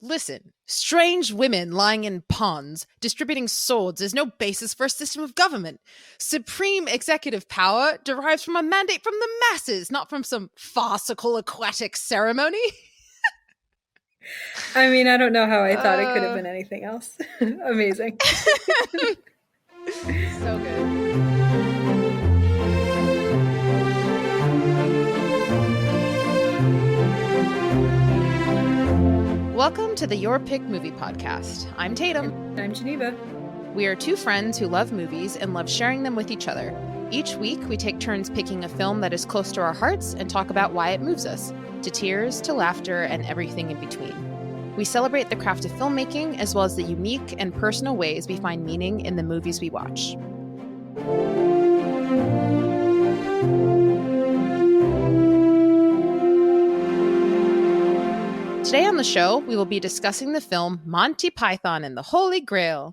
Listen, strange women lying in ponds, distributing swords is no basis for a system of government. Supreme executive power derives from a mandate from the masses, not from some farcical aquatic ceremony. I mean, I don't know how I thought it could have Uh, been anything else. Amazing. so good. Welcome to the Your Pick Movie Podcast. I'm Tatum. And I'm Geneva. We are two friends who love movies and love sharing them with each other. Each week, we take turns picking a film that is close to our hearts and talk about why it moves us, to tears, to laughter, and everything in between. We celebrate the craft of filmmaking as well as the unique and personal ways we find meaning in the movies we watch. Today on the show, we will be discussing the film Monty Python and the Holy Grail.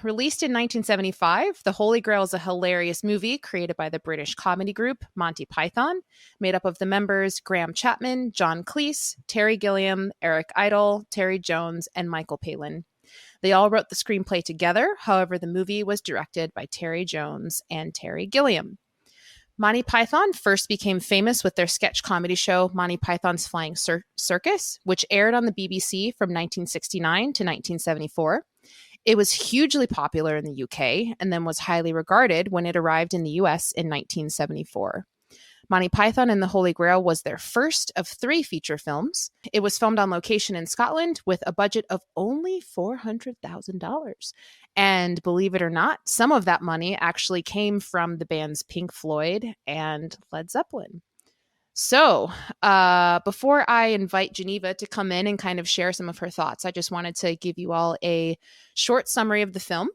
Released in 1975, The Holy Grail is a hilarious movie created by the British comedy group Monty Python, made up of the members Graham Chapman, John Cleese, Terry Gilliam, Eric Idle, Terry Jones, and Michael Palin. They all wrote the screenplay together, however, the movie was directed by Terry Jones and Terry Gilliam. Monty Python first became famous with their sketch comedy show Monty Python's Flying Circus, which aired on the BBC from 1969 to 1974. It was hugely popular in the UK and then was highly regarded when it arrived in the US in 1974. Monty Python and the Holy Grail was their first of 3 feature films. It was filmed on location in Scotland with a budget of only $400,000. And believe it or not, some of that money actually came from the bands Pink Floyd and Led Zeppelin. So, before I invite Geneva to come in and kind of share some of her thoughts, I just wanted to give you all a short summary of the film.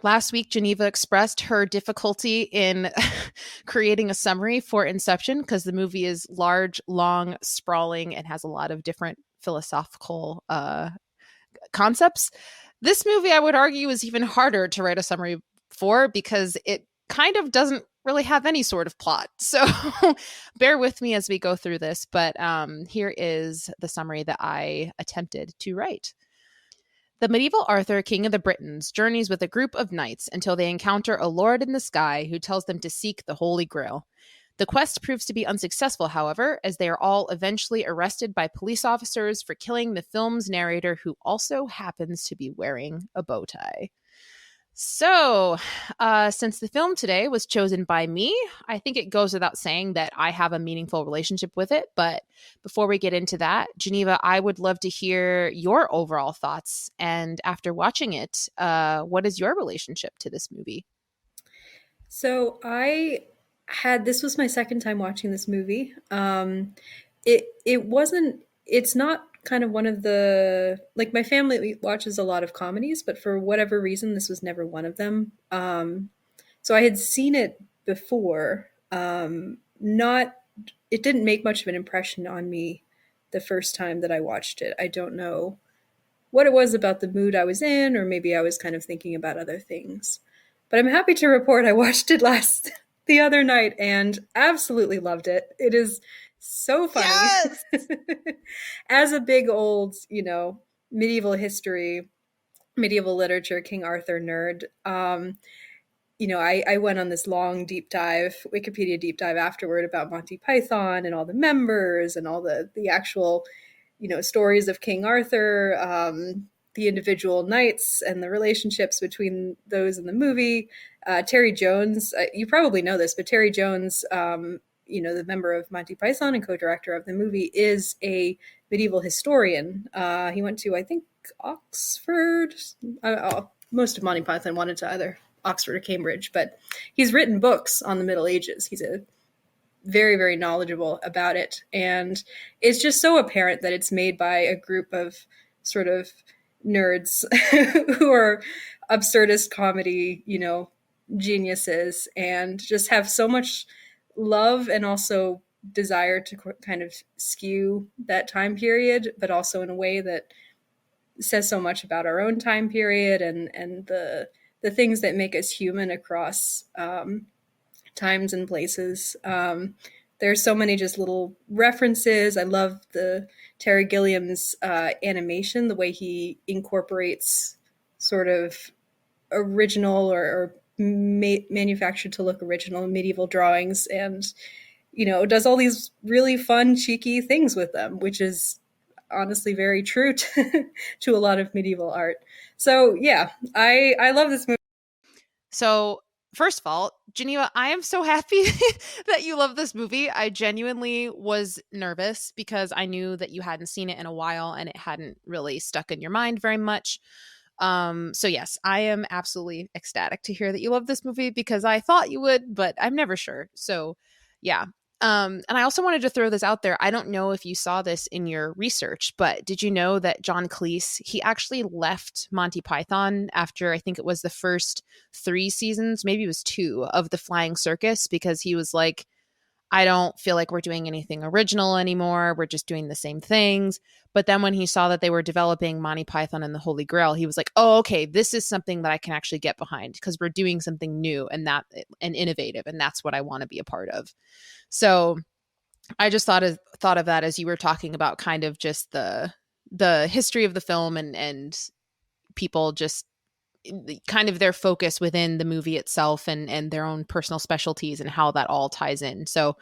Last week, Geneva expressed her difficulty in creating a summary for Inception because the movie is large, long, sprawling, and has a lot of different philosophical concepts. This movie, I would argue, is even harder to write a summary for because it kind of doesn't really have any sort of plot. So bear with me as we go through this, but here is the summary that I attempted to write. The medieval Arthur, king of the Britons, journeys with a group of knights until they encounter a lord in the sky who tells them to seek the Holy Grail. The quest proves to be unsuccessful, however, as they are all eventually arrested by police officers for killing the film's narrator, who also happens to be wearing a bow tie. So, since the film today was chosen by me, I think it goes without saying that I have a meaningful relationship with it. But before we get into that, Geneva, I would love to hear your overall thoughts. And after watching it, what is your relationship to this movie? So this was my second time watching this movie. It's not kind of one of the, like, my family watches a lot of comedies, but for whatever reason, this was never one of them. So I had seen it before. Not, it didn't make much of an impression on me the first time that I watched it. I don't know what it was about the mood I was in, or maybe I was kind of thinking about other things. But I'm happy to report I watched it the other night and absolutely loved it. It is so funny. Yes! As a big old, medieval history, medieval literature, King Arthur nerd, I went on this long deep dive, Wikipedia deep dive afterward about Monty Python and all the members and all the actual, stories of King Arthur, the individual knights and the relationships between those in the movie. Terry Jones, you probably know this, but Terry Jones, the member of Monty Python and co-director of the movie, is a medieval historian. He went to, I think, Oxford. Most of Monty Python wanted to either Oxford or Cambridge, but he's written books on the Middle Ages. He's a very, very knowledgeable about it. And it's just so apparent that it's made by a group of sort of nerds who are absurdist comedy, geniuses, and just have so much love and also desire to kind of skew that time period, but also in a way that says so much about our own time period and the things that make us human across times and places. there's so many just little references. I love the Terry Gilliam's animation, the way he incorporates sort of original or manufactured to look original medieval drawings, and does all these really fun, cheeky things with them, which is honestly very true to a lot of medieval art. So yeah, I love this movie. So, first of all, Geneva, I am so happy that you love this movie. I genuinely was nervous because I knew that you hadn't seen it in a while and it hadn't really stuck in your mind very much. So yes, I am absolutely ecstatic to hear that you love this movie because I thought you would, but I'm never sure. So yeah. And I also wanted to throw this out there. I don't know if you saw this in your research, but did you know that John Cleese, he actually left Monty Python after I think it was the first 3 seasons, maybe it was 2 of the Flying Circus, because he was like, I don't feel like we're doing anything original anymore. We're just doing the same things. But then when he saw that they were developing Monty Python and the Holy Grail, he was like, "Oh, okay, this is something that I can actually get behind because we're doing something new and innovative, and that's what I want to be a part of." So I just thought of that as you were talking about kind of just the history of the film and people just kind of their focus within the movie itself and their own personal specialties and how that all ties in. So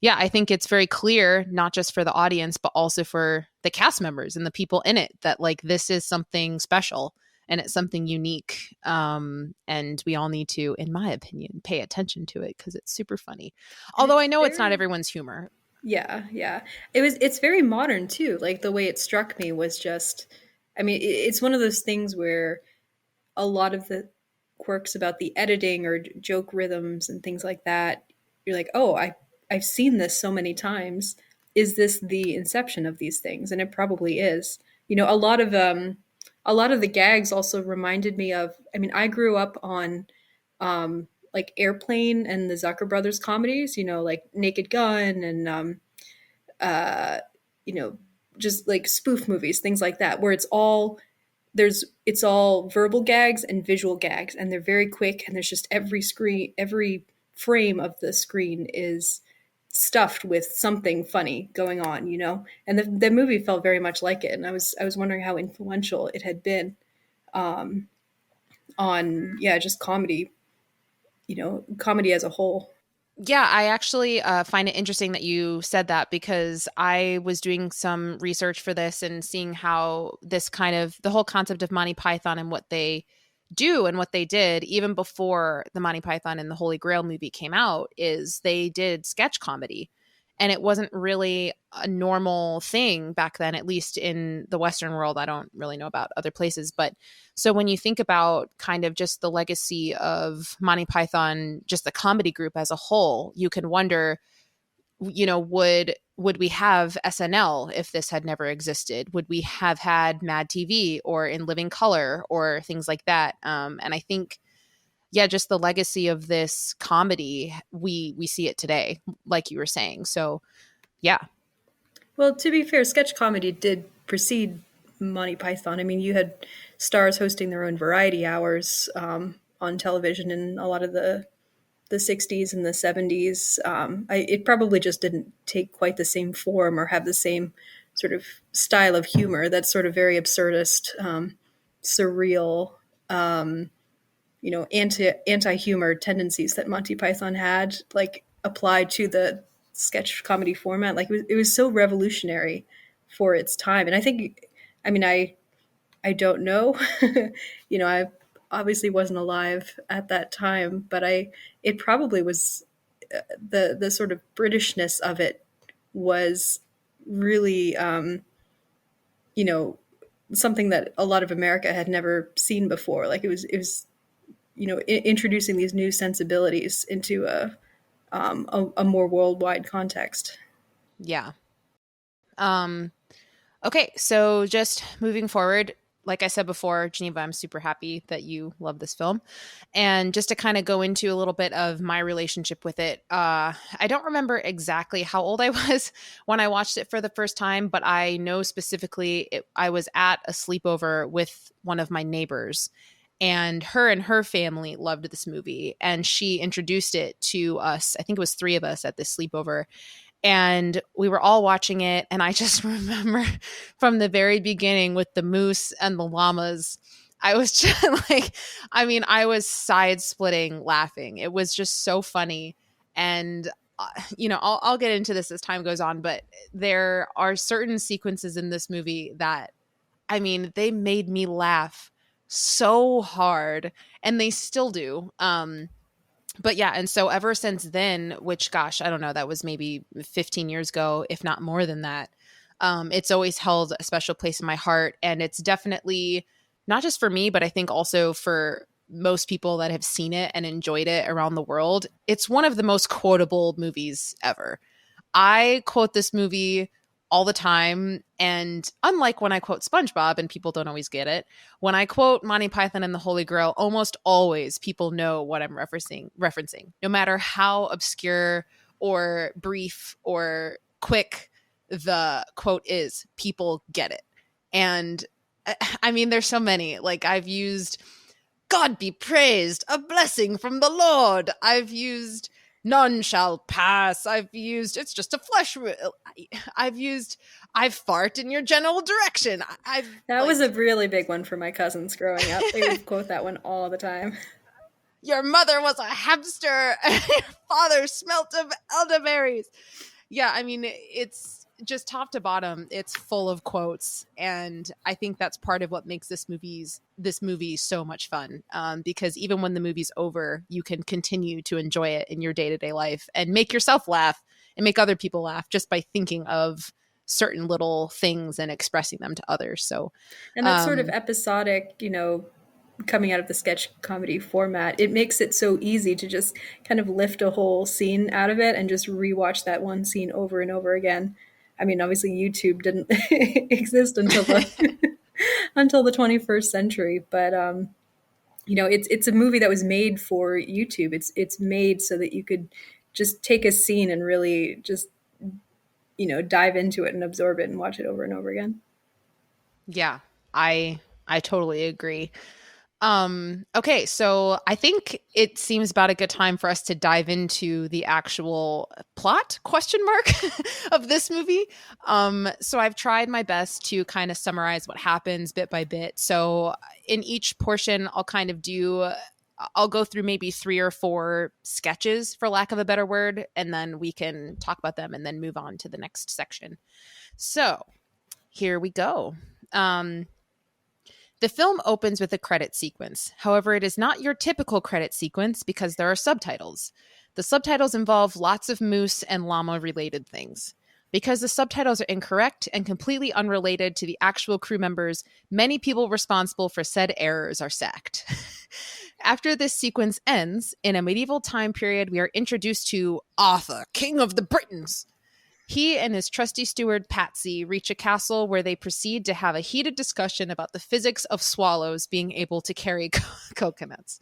yeah, I think it's very clear, not just for the audience, but also for the cast members and the people in it, that like this is something special and it's something unique. And we all need to, in my opinion, pay attention to it because it's super funny. And Although it's I know it's not very, everyone's humor. yeah. It's very modern too. Like the way it struck me was just, I mean, it's one of those things where a lot of the quirks about the editing or joke rhythms and things like that, you're like, oh, I've seen this so many times. Is this the inception of these things? And it probably is. A lot of the gags also reminded me of. I mean, I grew up on like Airplane and the Zucker Brothers comedies. Like Naked Gun and uh, you know, just like spoof movies, things like that, where it's all verbal gags and visual gags, and they're very quick, and there's just every frame of the screen is stuffed with something funny going on. And the movie felt very much like it, and I was wondering how influential it had been um, on, yeah, just comedy as a whole. Yeah, I actually find it interesting that you said that because I was doing some research for this and seeing how this kind of the whole concept of Monty Python and what they do and what they did even before the Monty Python and the Holy Grail movie came out is they did sketch comedy. And it wasn't really a normal thing back then, at least in the Western world. I don't really know about other places. But so when you think about kind of just the legacy of Monty Python, just the comedy group as a whole, you can wonder, would we have SNL if this had never existed? Would we have had Mad TV or In Living Color or things like that? And I think, yeah, just the legacy of this comedy, we see it today, like you were saying. So yeah. Well, to be fair, sketch comedy did precede Monty Python. I mean, you had stars hosting their own variety hours on television in a lot of the 60s and the 70s. It probably just didn't take quite the same form or have the same sort of style of humor. That's sort of very absurdist, surreal, anti humor tendencies that Monty Python had, like applied to the sketch comedy format. Like it was so revolutionary for its time. And I think, I mean, I don't know, I obviously wasn't alive at that time, but it probably was the sort of Britishness of it was really, you know, something that a lot of America had never seen before. Like it was introducing these new sensibilities into a more worldwide context. Yeah. Um, okay, so just moving forward, like I said before, Geneva, I'm super happy that you love this film. And just to kind of go into a little bit of my relationship with it, I don't remember exactly how old I was when I watched it for the first time, but I know specifically I was at a sleepover with one of my neighbors. and her family loved this movie, and she introduced it to us. I think it was three of us at this sleepover, and we were all watching it. And I just remember from the very beginning with the moose and the llamas, I was just like, I mean, I was side splitting laughing. It was just so funny. And I'll get into this as time goes on, but there are certain sequences in this movie that, I mean, they made me laugh so hard, and they still do. But yeah, and so ever since then, which gosh, I don't know, that was maybe 15 years ago, if not more than that. It's always held a special place in my heart, and it's definitely not just for me, but I think also for most people that have seen it and enjoyed it around the world. It's one of the most quotable movies ever. I quote this movie all the time. And unlike when I quote SpongeBob and people don't always get it, when I quote Monty Python and the Holy Grail, almost always people know what I'm referencing. No matter how obscure or brief or quick the quote is, people get it. And I mean, there's so many. Like, I've used God be praised, a blessing from the Lord. I've used none shall pass. I've used it's just a flesh. I've used I fart in your general direction. I've That was a like really big one for my cousins growing up. They would quote that one all the time. your mother was a hamster and your father smelt of elderberries. Yeah, I mean, it's just top to bottom. It's full of quotes, and I think that's part of what makes this movie so much fun. Because even when the movie's over, you can continue to enjoy it in your day to day life and make yourself laugh and make other people laugh just by thinking of certain little things and expressing them to others. So, And that sort of um, episodic, coming out of the sketch comedy format, it makes it so easy to just kind of lift a whole scene out of it and just rewatch that one scene over and over again. I mean, obviously YouTube didn't exist until the until the 21st century, but it's a movie that was made for YouTube. It's made so that you could just take a scene and really just dive into it and absorb it and watch it over and over again. yeah, I totally agree. Okay, so I think it seems about a good time for us to dive into the actual plot question mark of this movie. So I've tried my best to kind of summarize what happens bit by bit. So in each portion, I'll go through maybe 3 or 4 sketches, for lack of a better word, and then we can talk about them and then move on to the next section. So here we go. Um, the film opens with a credit sequence. However, it is not your typical credit sequence because there are subtitles. The subtitles involve lots of moose and llama related things. Because the subtitles are incorrect and completely unrelated to the actual crew members, many people responsible for said errors are sacked. After this sequence ends, in a medieval time period, we are introduced to Arthur, King of the Britons. He and his trusty steward Patsy reach a castle where they proceed to have a heated discussion about the physics of swallows being able to carry coconuts.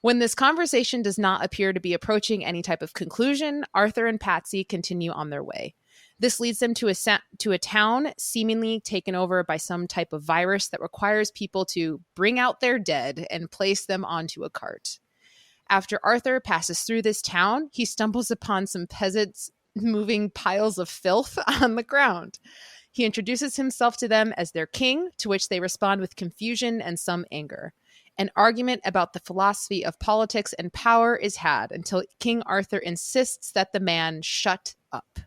When this conversation does not appear to be approaching any type of conclusion, Arthur and Patsy continue on their way. This leads them to a town seemingly taken over by some type of virus that requires people to bring out their dead and place them onto a cart. After Arthur passes through this town, he stumbles upon some peasants moving piles of filth on the ground. He introduces himself to them as their king, to which they respond with confusion and some anger. An argument about the philosophy of politics and power is had until King Arthur insists that the man shut up.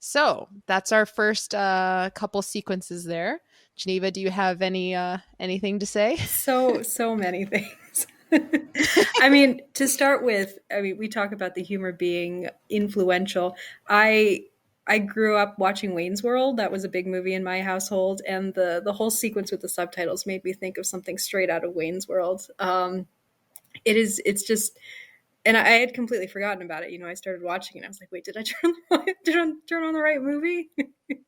So that's our first couple sequences there. Geneva, do you have anything to say? So many things. I mean, to start with, we talk about the humor being influential. I grew up watching Wayne's World. That was a big movie in my household, and the whole sequence with the subtitles made me think of something straight out of Wayne's World. It's just, and I had completely forgotten about it. I started watching it. I was like, wait, did I turn on the right movie?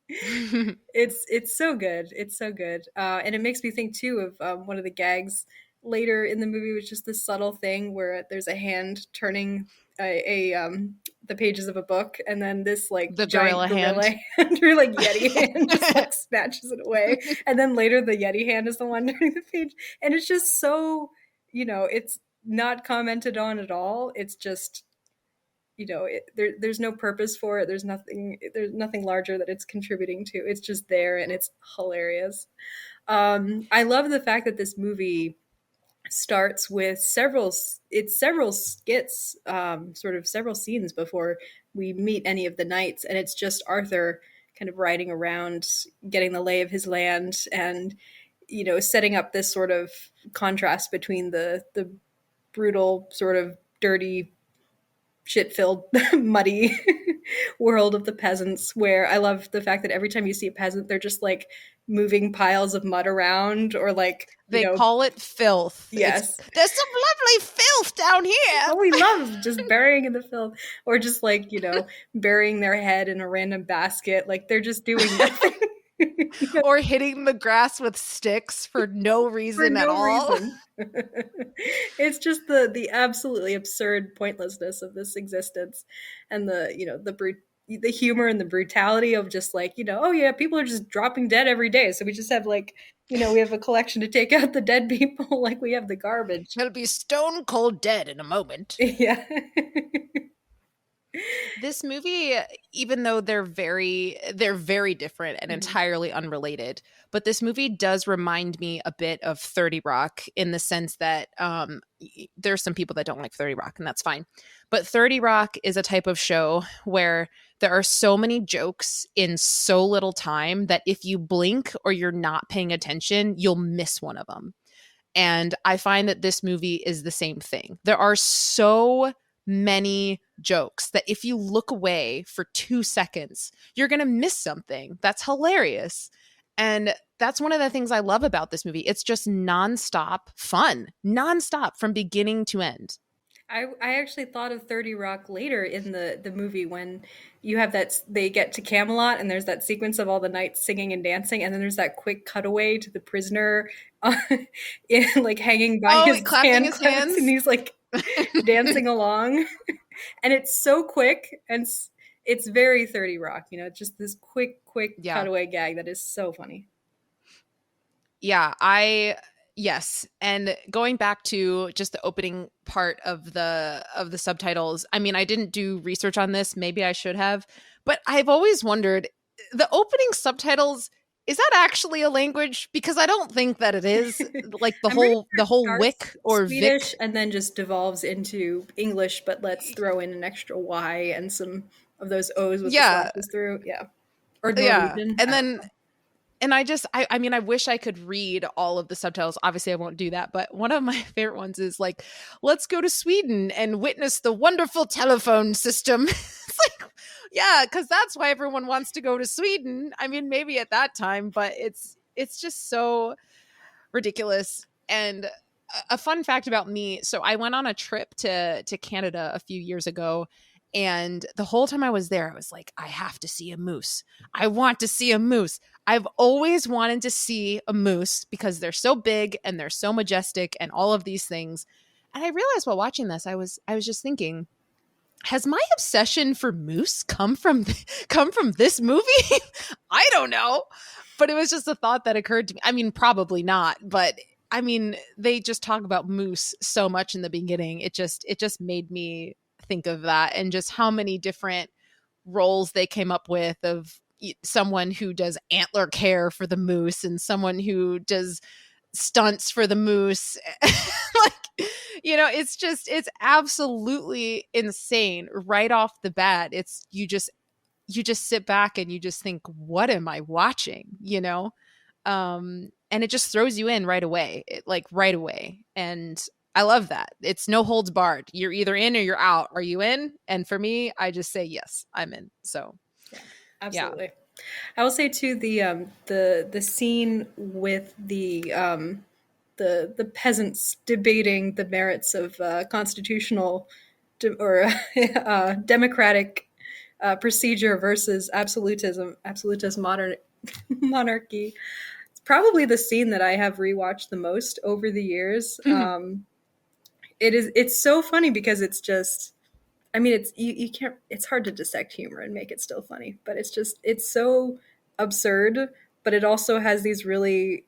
It's so good. It's so good, and it makes me think too of one of the gags later in the movie was just this subtle thing where there's a hand turning the pages of a book, and then this like The giant gorilla gorilla hand. hand or like Yeti hand just like snatches it away, and then later the Yeti hand is the one turning the page, and it's just so, it's not commented on at all. It's just, there's no purpose for it. There's nothing larger that it's contributing to. It's just there, and it's hilarious. I love the fact that this movie starts with several skits, sort of several scenes before we meet any of the knights, and it's just Arthur kind of riding around, getting the lay of his land, and setting up this sort of contrast between the brutal, sort of dirty, shit-filled, muddy world of the peasants, where I love the fact that every time you see a peasant, they're just like moving piles of mud around, or like, They call it filth. yes, There's some lovely filth down here. oh, we love just burying in the filth, or just like, burying their head in a random basket, like they're just doing nothing. Or hitting the grass with sticks for no reason For at no all. reason. It's just the absolutely absurd pointlessness of this existence, and the humor and the brutality of just like, oh yeah, people are just dropping dead every day, so we just have like, we have a collection to take out the dead people, like we have the garbage. They'll be stone cold dead in a moment. Yeah. This movie, even though they're very different and entirely unrelated, but this movie does remind me a bit of 30 Rock, in the sense that there's some people that don't like 30 Rock, and that's fine. But 30 Rock is a type of show where there are so many jokes in so little time that if you blink or you're not paying attention, you'll miss one of them. And I find that this movie is the same thing. There are so many jokes that if you look away for 2 seconds, you're going to miss something that's hilarious. And that's one of the things I love about this movie. It's just nonstop fun, nonstop from beginning to end. I actually thought of 30 Rock later in the movie, when you have that they get to Camelot and there's that sequence of all the knights singing and dancing, and then there's that quick cutaway to the prisoner, like hanging by his clapping his hands, and he's like dancing along, and it's so quick, and it's very 30 Rock, just this quick cutaway gag that is so funny. Yeah, yes. And going back to just the opening part of the subtitles, I mean, I didn't do research on this, maybe I should have, but I've always wondered, the opening subtitles, is that actually a language? Because I don't think that it is. Like the whole wick or Swedish Vic, and then just devolves into English, but let's throw in an extra Y and some of those O's with the slashes through. Yeah. Or Norwegian. And then and I mean, I wish I could read all of the subtitles. Obviously, I won't do that. But one of my favorite ones is like, let's go to Sweden and witness the wonderful telephone system. It's like, yeah, because that's why everyone wants to go to Sweden. I mean, maybe at that time, but it's just so ridiculous. And a fun fact about me, so I went on a trip to Canada a few years ago, and the whole time I was there, I was like, I have to see a moose. I want to see a moose. I've always wanted to see a moose because they're so big and they're so majestic and all of these things. And I realized while watching this, I was just thinking, has my obsession for moose come from this movie? I don't know. But it was just a thought that occurred to me. I mean, probably not, but I mean, they just talk about moose so much in the beginning. It just made me think of that, and just how many different roles they came up with, of someone who does antler care for the moose and someone who does stunts for the moose. Like, it's absolutely insane right off the bat. It's you just sit back and you just think, what am I watching? And it just throws you in right away, right away. And I love that. It's no holds barred. You're either in or you're out. Are you in? And for me, I just say, yes, I'm in. So yeah, absolutely. Yeah. I will say too, the scene with the peasants debating the merits of constitutional or democratic procedure versus absolutist monarchy. It's probably the scene that I have rewatched the most over the years. It's so funny because it's just, I mean, you can't. It's hard to dissect humor and make it still funny, but it's so absurd. But it also has these really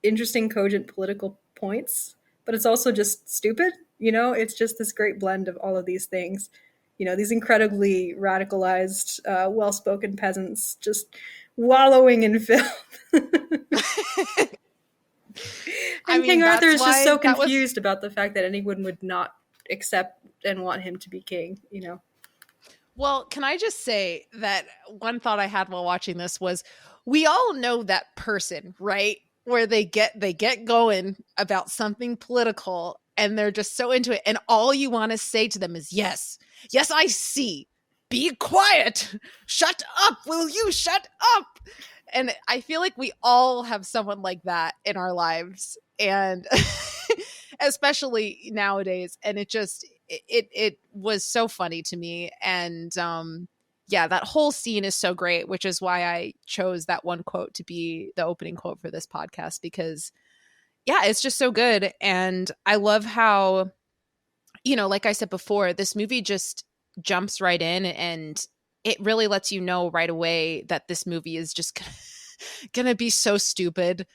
interesting, cogent political points. But it's also just stupid. It's just this great blend of all of these things. These incredibly radicalized, well-spoken peasants just wallowing in filth. I And King mean, Arthur that's is just so why that was. confused about the fact that anyone would not accept and want him to be king. Well, can I just say that one thought I had while watching this was we all know that person, right? Where they get going about something political and they're just so into it and all you want to say to them is yes. Yes, I see. Be quiet. Shut up. Will you shut up? And I feel like we all have someone like that in our lives and especially nowadays and it was so funny to me and yeah, that whole scene is so great, which is why I chose that one quote to be the opening quote for this podcast because yeah, it's just so good and I love how like I said before, this movie just jumps right in and it really lets you know right away that this movie is just gonna be so stupid,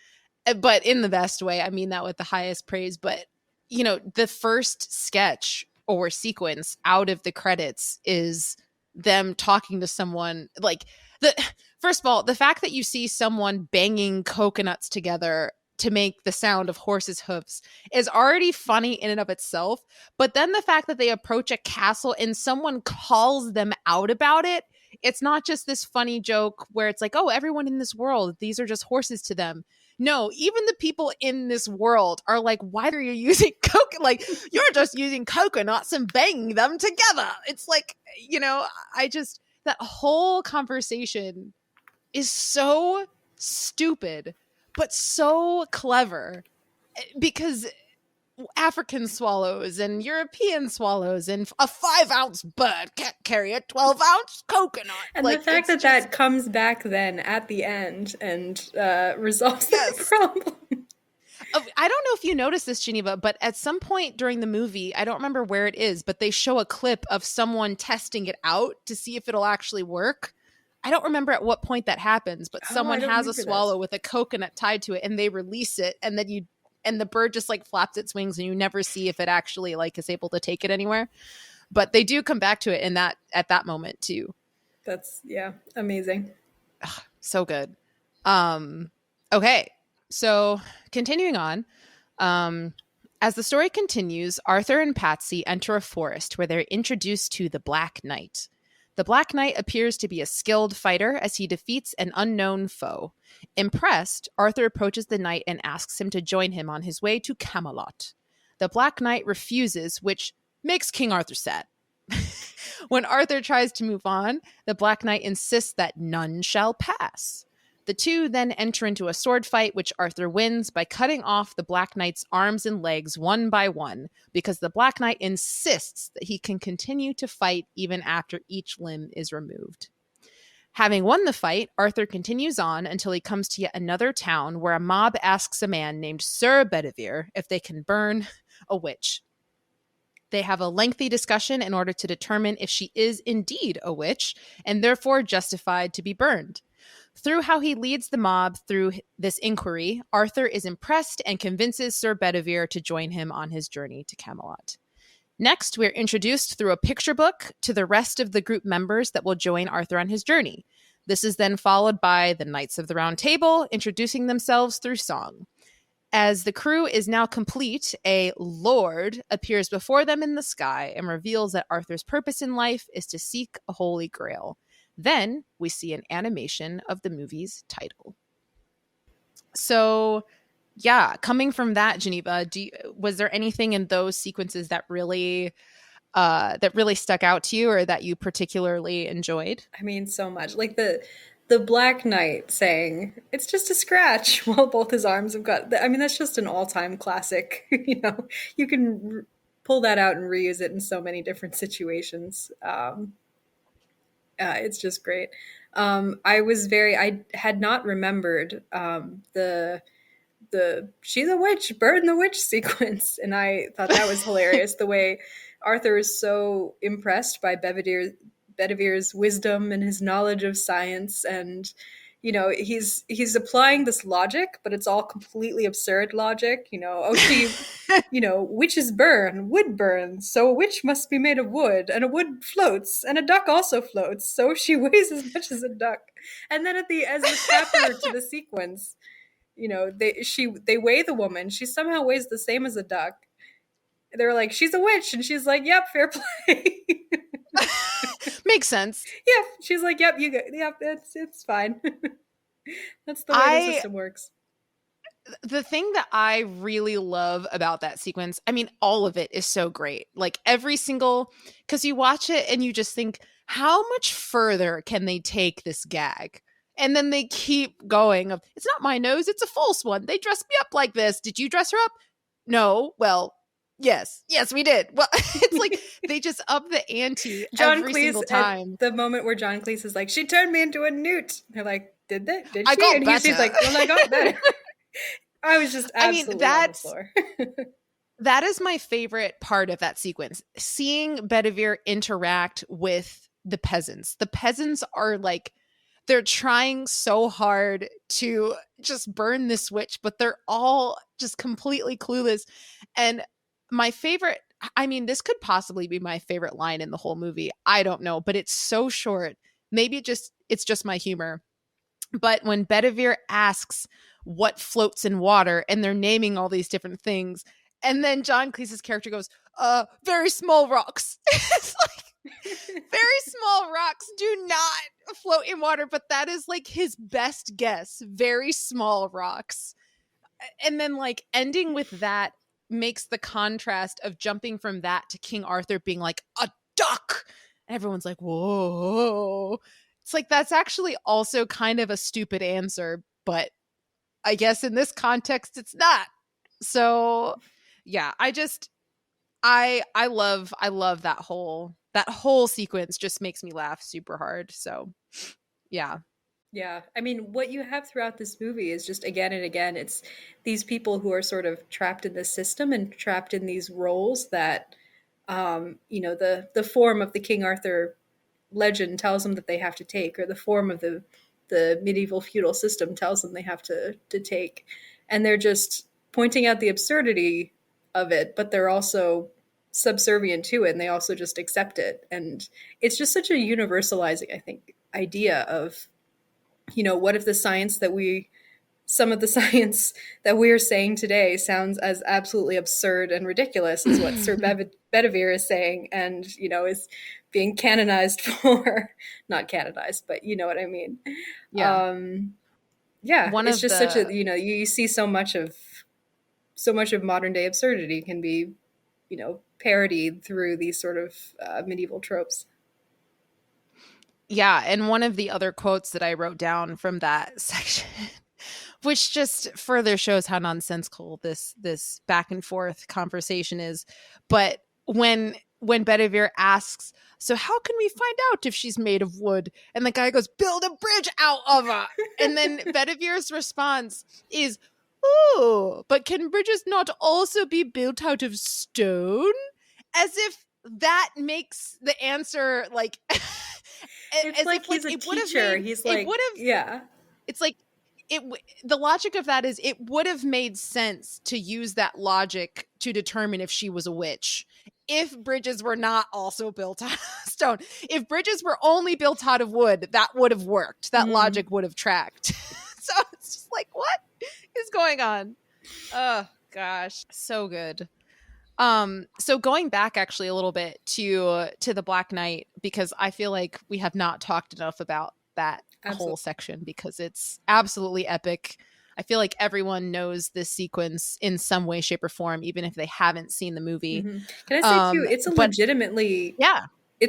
but in the best way. I mean that with the highest praise. But the first sketch or sequence out of the credits is them talking to someone like the first of all, the fact that you see someone banging coconuts together to make the sound of horses' hoofs is already funny in and of itself. But then the fact that they approach a castle and someone calls them out about it, it's not just this funny joke where it's like, oh, everyone in this world, these are just horses to them. No, even the people in this world are like, why are you using coconut? Like, you're just using coconuts and banging them together. It's like, that whole conversation is so stupid, but so clever because African swallows and European swallows and a 5-ounce bird can't carry a 12-ounce coconut. And the fact that that comes back then at the end and resolves that problem. I don't know if you noticed this, Geneva, but at some point during the movie, I don't remember where it is, but they show a clip of someone testing it out to see if it'll actually work. I don't remember at what point that happens, but someone has a swallow with a coconut tied to it and they release it and then the bird just like flaps its wings and you never see if it actually like is able to take it anywhere. But they do come back to it at that moment too. That's amazing. Ugh, so good. Okay. So continuing on, as the story continues, Arthur and Patsy enter a forest where they're introduced to the Black Knight. The Black Knight appears to be a skilled fighter as he defeats an unknown foe. Impressed, Arthur approaches the knight and asks him to join him on his way to Camelot. The Black Knight refuses, which makes King Arthur sad. When Arthur tries to move on, the Black Knight insists that none shall pass. The two then enter into a sword fight, which Arthur wins by cutting off the Black Knight's arms and legs one by one, because the Black Knight insists that he can continue to fight even after each limb is removed. Having won the fight, Arthur continues on until he comes to yet another town where a mob asks a man named Sir Bedivere if they can burn a witch. They have a lengthy discussion in order to determine if she is indeed a witch and therefore justified to be burned. Through how he leads the mob through this inquiry, Arthur is impressed and convinces Sir Bedivere to join him on his journey to Camelot. Next, we're introduced through a picture book to the rest of the group members that will join Arthur on his journey. This is then followed by the Knights of the Round Table introducing themselves through song. As the crew is now complete, a lord appears before them in the sky and reveals that Arthur's purpose in life is to seek a holy grail. Then we see an animation of the movie's title. So, yeah, coming from that, Geneva, was there anything in those sequences that really stuck out to you or that you particularly enjoyed? I mean, so much. Like the Black Knight saying, "It's just a scratch," while both his arms have got. I mean, that's just an all-time classic. You can pull that out and reuse it in so many different situations. It's just great. I had not remembered the she's a witch, bird and the witch sequence, and I thought that was hilarious. The way Arthur is so impressed by Bedivere's wisdom and his knowledge of science, and he's applying this logic, but it's all completely absurd logic. Oh, witches burn, wood burns, so a witch must be made of wood, and a wood floats, and a duck also floats, so she weighs as much as a duck. And then as the capper to the sequence, they weigh the woman. She somehow weighs the same as a duck. They're like, she's a witch, and she's like, yep, fair play. Makes sense. Yeah, she's like, yep, it's fine. That's the way the system works. The thing that I really love about that sequence, I mean, all of it is so great. Like every single, because you watch it and you just think, how much further can they take this gag? And then they keep going of, it's not my nose, it's a false one. They dressed me up like this. Did you dress her up? No. Well, yes, we did. Well, it's like they just up the ante every single time. The moment where John Cleese is like, she turned me into a newt. They're like, did she? I got better. She's like, well, I got better. I was just absolutely on the floor. That is my favorite part of that sequence. Seeing Bedivere interact with the peasants. The peasants are like, they're trying so hard to just burn this witch, but they're all just completely clueless. And my favorite, I mean, this could possibly be my favorite line in the whole movie. I don't know, but it's so short. Maybe it's just my humor. But when Bedivere asks what floats in water and they're naming all these different things, and then John Cleese's character goes, very small rocks. It's like, very small rocks do not float in water, but that is like his best guess. Very small rocks. And then like ending with that makes the contrast of jumping from that to King Arthur being like, a duck. And everyone's like, whoa. It's like, that's actually also kind of a stupid answer, but I guess in this context, it's not. So yeah, I love that whole sequence. Just makes me laugh super hard. So yeah. Yeah. I mean, what you have throughout this movie is just again and again, it's these people who are sort of trapped in this system and trapped in these roles that, the form of the King Arthur legend tells them that they have to take, or the form of the medieval feudal system tells them they have to take. And they're just pointing out the absurdity of it, but they're also subservient to it, and they also just accept it. And it's just such a universalizing, I think, idea of, what if some of the science that we are saying today sounds as absolutely absurd and ridiculous as what Sir Bedivere is saying, and is being canonized for, not canonized, but you know what I mean. Yeah. It's just such a, you see so much of modern day absurdity can be, parodied through these sort of medieval tropes. Yeah, and one of the other quotes that I wrote down from that section, which just further shows how nonsensical this back and forth conversation is. But when Bedivere asks, so how can we find out if she's made of wood? And the guy goes, build a bridge out of her. And then Bedivere's response is, ooh, but can bridges not also be built out of stone? As if that makes the answer like it's like he's a teacher. He's like, yeah. It's like the logic of that is it would have made sense to use that logic to determine if she was a witch if bridges were not also built out of stone. If bridges were only built out of wood, that would have worked. That logic would have tracked. So it's just like, what is going on? Oh gosh, so good. So going back actually a little bit to the Black Knight, because I feel like we have not talked enough about that whole section because it's absolutely epic. I feel like everyone knows this sequence in some way, shape, or form, even if they haven't seen the movie. Mm-hmm. Can I say too, it's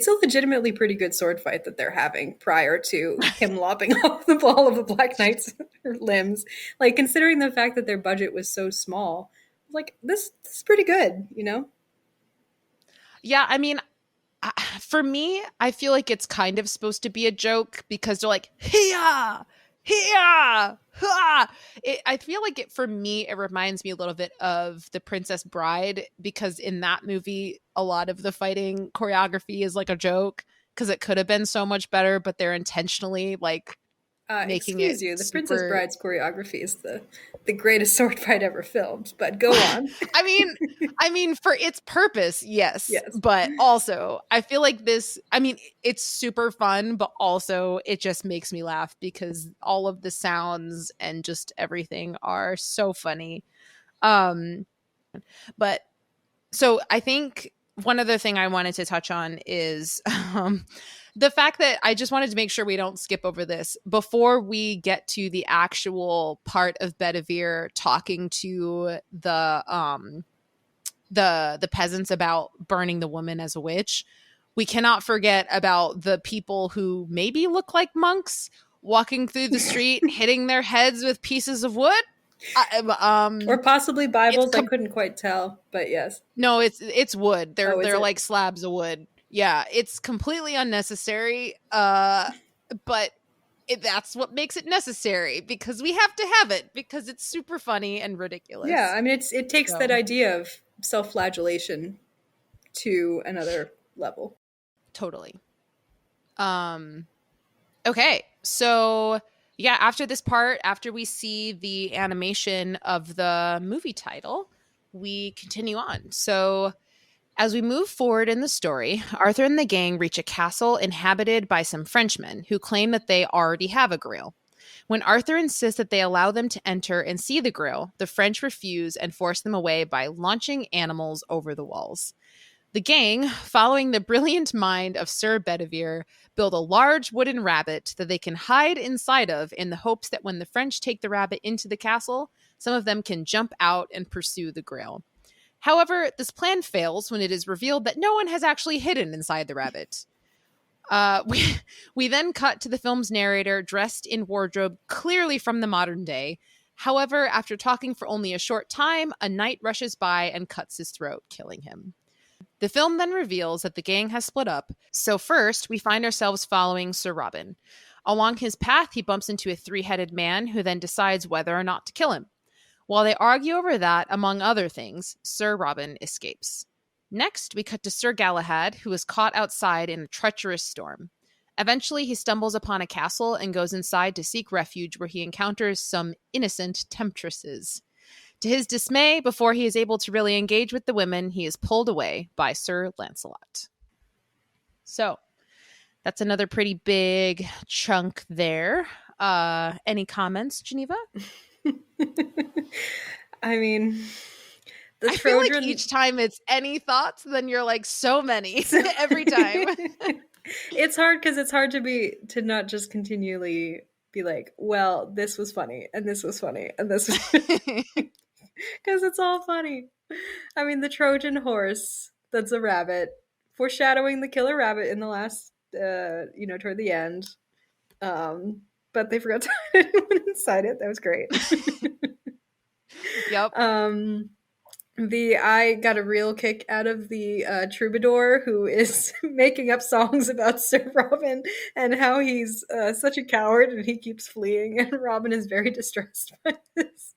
a legitimately pretty good sword fight that they're having prior to him lopping off the ball of the Black Knight's limbs. Like, considering the fact that their budget was so small, like this is pretty good, Yeah, I mean, for me, I feel like it's kind of supposed to be a joke because they're like, hiya, Yeah. I feel like for me, it reminds me a little bit of The Princess Bride, because in that movie, a lot of the fighting choreography is like a joke because it could have been so much better, but they're intentionally like making it Excuse you, The Princess super. Bride's choreography is the greatest sword fight ever filmed, but go on. I mean, for its purpose, yes, Yes. but also I feel like this. I mean, it's super fun, but also it just makes me laugh because all of the sounds and just everything are so funny. Um, but so I think one other thing I wanted to touch on is the fact that I just wanted to make sure we don't skip over this before we get to the actual part of Bedivere talking to the peasants about burning the woman as a witch. We cannot forget about the people who maybe look like monks walking through the street, hitting their heads with pieces of wood. Or possibly It's Bibles, I couldn't quite tell, but yes. No, it's wood. Oh, is They're it? like slabs of wood. Yeah, it's completely unnecessary. But that's what makes it necessary because we have to have it because it's super funny and Yeah, ridiculous. I mean it takes that So idea of self-flagellation to another level. totally. Um. Okay, so yeah, after this part, after we see the animation of the movie title, we continue on. So as we move forward in the story, Arthur and the gang reach a castle inhabited by some Frenchmen who claim that they already have a grail. When Arthur insists that they allow them to enter and see the grail, the French refuse and force them away by launching animals over the walls. The gang, following the brilliant mind of Sir Bedivere, build a large wooden rabbit that they can hide inside of in the hopes that when the French take the rabbit into the castle, some of them can jump out and pursue the grail. However, this plan fails when it is revealed that no one has actually hidden inside the rabbit. We then cut to the film's narrator dressed in wardrobe clearly from the modern day. However, after talking for only a short time, a knight rushes by and cuts his throat, killing him. The film then reveals that the gang has split up. So first, we find ourselves following Sir Robin. Along his path, he bumps into a three-headed man who then decides whether or not to kill him. While they argue over that, among other things, Sir Robin escapes. Next, we cut to Sir Galahad, who is caught outside in a treacherous storm. Eventually, he stumbles upon a castle and goes inside to seek refuge where he encounters some innocent temptresses. To his dismay, before he is able to really engage with the women, he is pulled away by Sir Lancelot. So, that's another pretty big chunk there. Any comments, Geneva? I mean, the I feel like Trojan. each time it's any thoughts, then you're like so many every time. It's hard because it's hard to not just continually be like, well, this was funny and this was funny and this because it's all funny. I mean, the Trojan horse, that's a rabbit, foreshadowing the killer rabbit in the last, toward the end. But they forgot to put anyone inside it. That was great. Yep. I got a real kick out of the troubadour who is making up songs about Sir Robin and how he's such a coward and he keeps fleeing, and Robin is very distressed by this.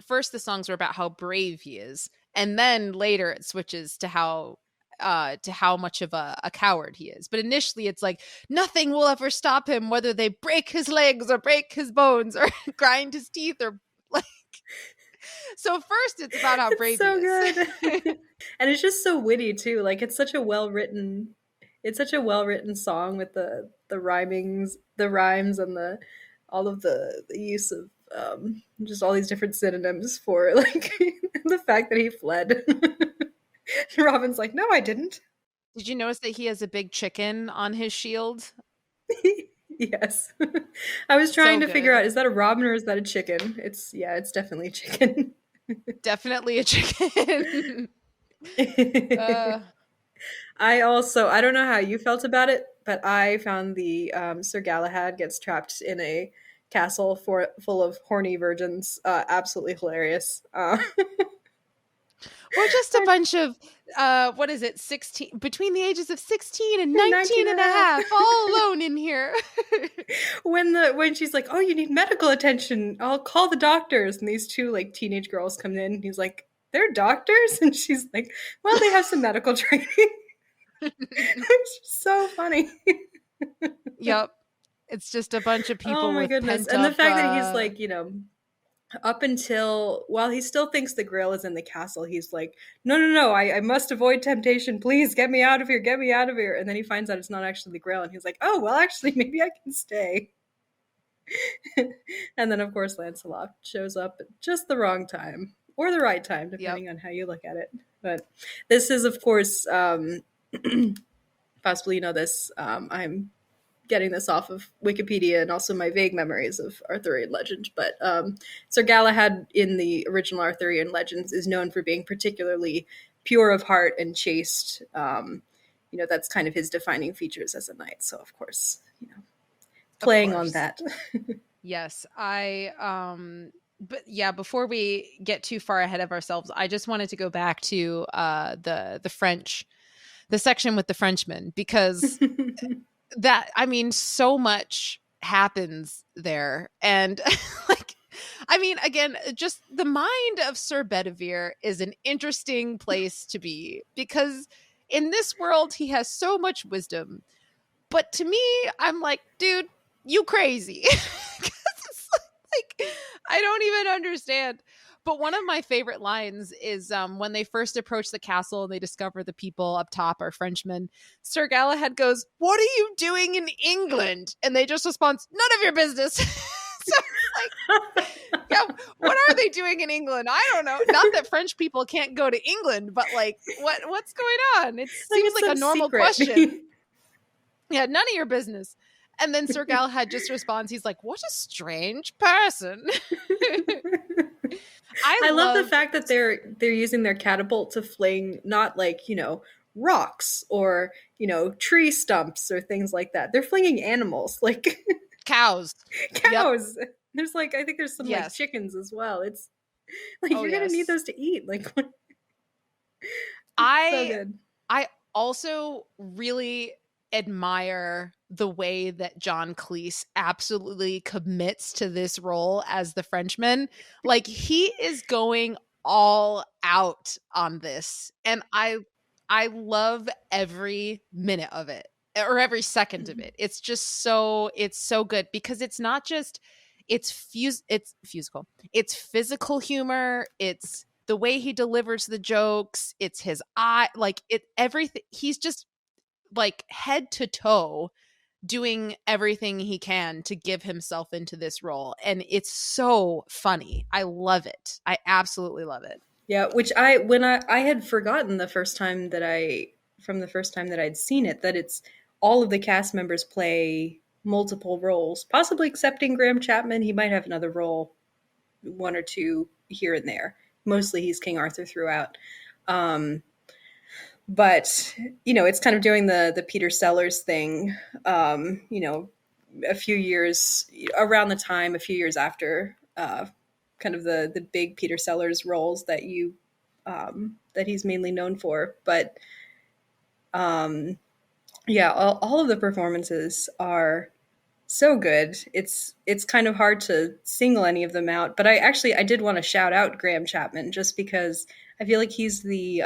First, the songs were about how brave he is, and then later it switches to how much of a coward he is. But initially, it's like nothing will ever stop him, whether they break his legs or break his bones or grind his teeth or like. So first, it's about how brave so he is. Good. And it's just so witty too. Like it's such a well written song with the rhymes and the all of the use of just all these different synonyms for like the fact that he fled. Robin's like, no, I didn't. Did you notice that he has a big chicken on his shield? Yes. I was trying So to figure good. out, is that a robin or is that a chicken? It's definitely a chicken. Definitely a chicken. I don't know how you felt about it, but I found the Sir Galahad gets trapped in a castle full of horny virgins absolutely hilarious. We're just a bunch of what is it, 16, between the ages of 16 and And 19 19 and and a a half. half, all alone in here. When she's like, "Oh, you need medical attention. I'll call the doctors." And these two like teenage girls come in and he's like, "They're doctors?" And she's like, "Well, they have some medical training." It's so funny. Yep. It's just a bunch of Oh people my with goodness. pent And the up fact that he's like, up until while he still thinks the Grail is in the castle, he's like, "No, no, no, I must avoid temptation. Please get me out of here, get me out of here." And then he finds out it's not actually the Grail, and he's like, "Oh, well, actually, maybe I can stay." And then, of course, Lancelot shows up at just the wrong time or the right time, Yep. depending on how you look at it. But this is, of course, possibly you know this. I'm getting this off of Wikipedia and also my vague memories of Arthurian legend. But Sir Galahad in the original Arthurian legends is known for being particularly pure of heart and chaste. That's kind of his defining features as a knight. So, of course, Of playing on course. that. Yes, but yeah, before we get too far ahead of ourselves, I just wanted to go back to the French, the section with the Frenchmen, because that, I mean, so much happens there. And like, I mean, again, just the mind of Sir Bedivere is an interesting place to be, because in this world he has so much wisdom, but to me, I'm like, dude, you crazy. 'Cause it's like, I don't even understand. But one of my favorite lines is when they first approach the castle and they discover the people up top are Frenchmen. Sir Galahad goes, "What are you doing in England?" And they just respond, "None of your business." So it's like, yeah, what are they doing in England? I don't know. Not that French people can't go to England, but like, what's going on? It Like seems it's like a some normal secret. question. Yeah, none of your business. And then Sir Galahad just responds, he's like, "What a strange person." I I love the love, fact that they're using their catapult to fling not like, rocks or, tree stumps or things like that. They're flinging animals like cows. Yep. cows. There's like I think there's some like Yes. chickens as well. It's like Oh you're going to need yes. those to eat. Like it's so I good. I also really admire the way that John Cleese absolutely commits to this role as the Frenchman. Like, he is going all out on this, and I love every minute of it, or every second of Mhm. it. It's so good, because it's not just, it's musical. It's physical humor, it's the way he delivers the jokes, it's his eye, like it everything. He's just like head to toe doing everything he can to give himself into this role, and it's so funny. I love it. I absolutely love it. Yeah, which I had forgotten the first time that I'd seen it that it's all of the cast members play multiple roles, possibly excepting Graham Chapman. He might have another role, one or two here and there. Mostly he's King Arthur throughout. Um, but it's kind of doing the Peter Sellers thing. A few years around the time, a few years after, kind of the big Peter Sellers roles that he's mainly known for. But um, yeah, all of the performances are so good. It's kind of hard to single any of them out. But I did want to shout out Graham Chapman just because I feel like he's the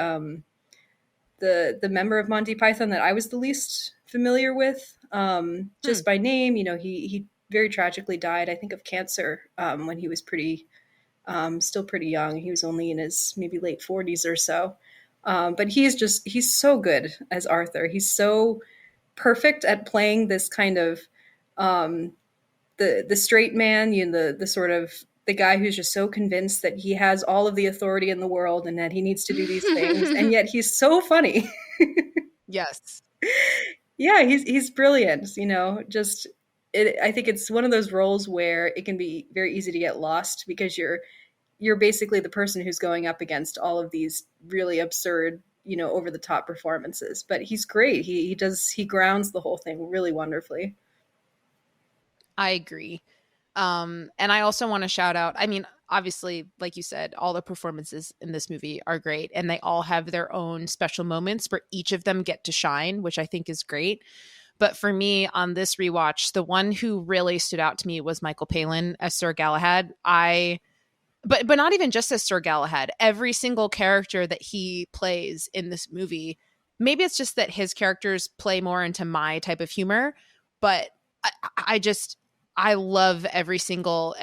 member of Monty Python that I was the least familiar with, Hmm. just by name. He very tragically died, I think, of cancer when he was still pretty young. He was only in his maybe late 40s or so. But he's so good as Arthur. He's so perfect at playing this kind of um, the straight man, the sort of the guy who's just so convinced that he has all of the authority in the world and that he needs to do these things, and yet he's so funny. Yes. Yeah, he's brilliant. I think it's one of those roles where it can be very easy to get lost because you're basically the person who's going up against all of these really absurd, over the top performances. But he's great. He grounds the whole thing really wonderfully. I agree. And I also want to shout out, I mean, obviously, like you said, all the performances in this movie are great, and they all have their own special moments where each of them get to shine, which I think is great. But for me, on this rewatch, the one who really stood out to me was Michael Palin as Sir Galahad. But not even just as Sir Galahad. Every single character that he plays in this movie, maybe it's just that his characters play more into my type of humor, but I just I love every single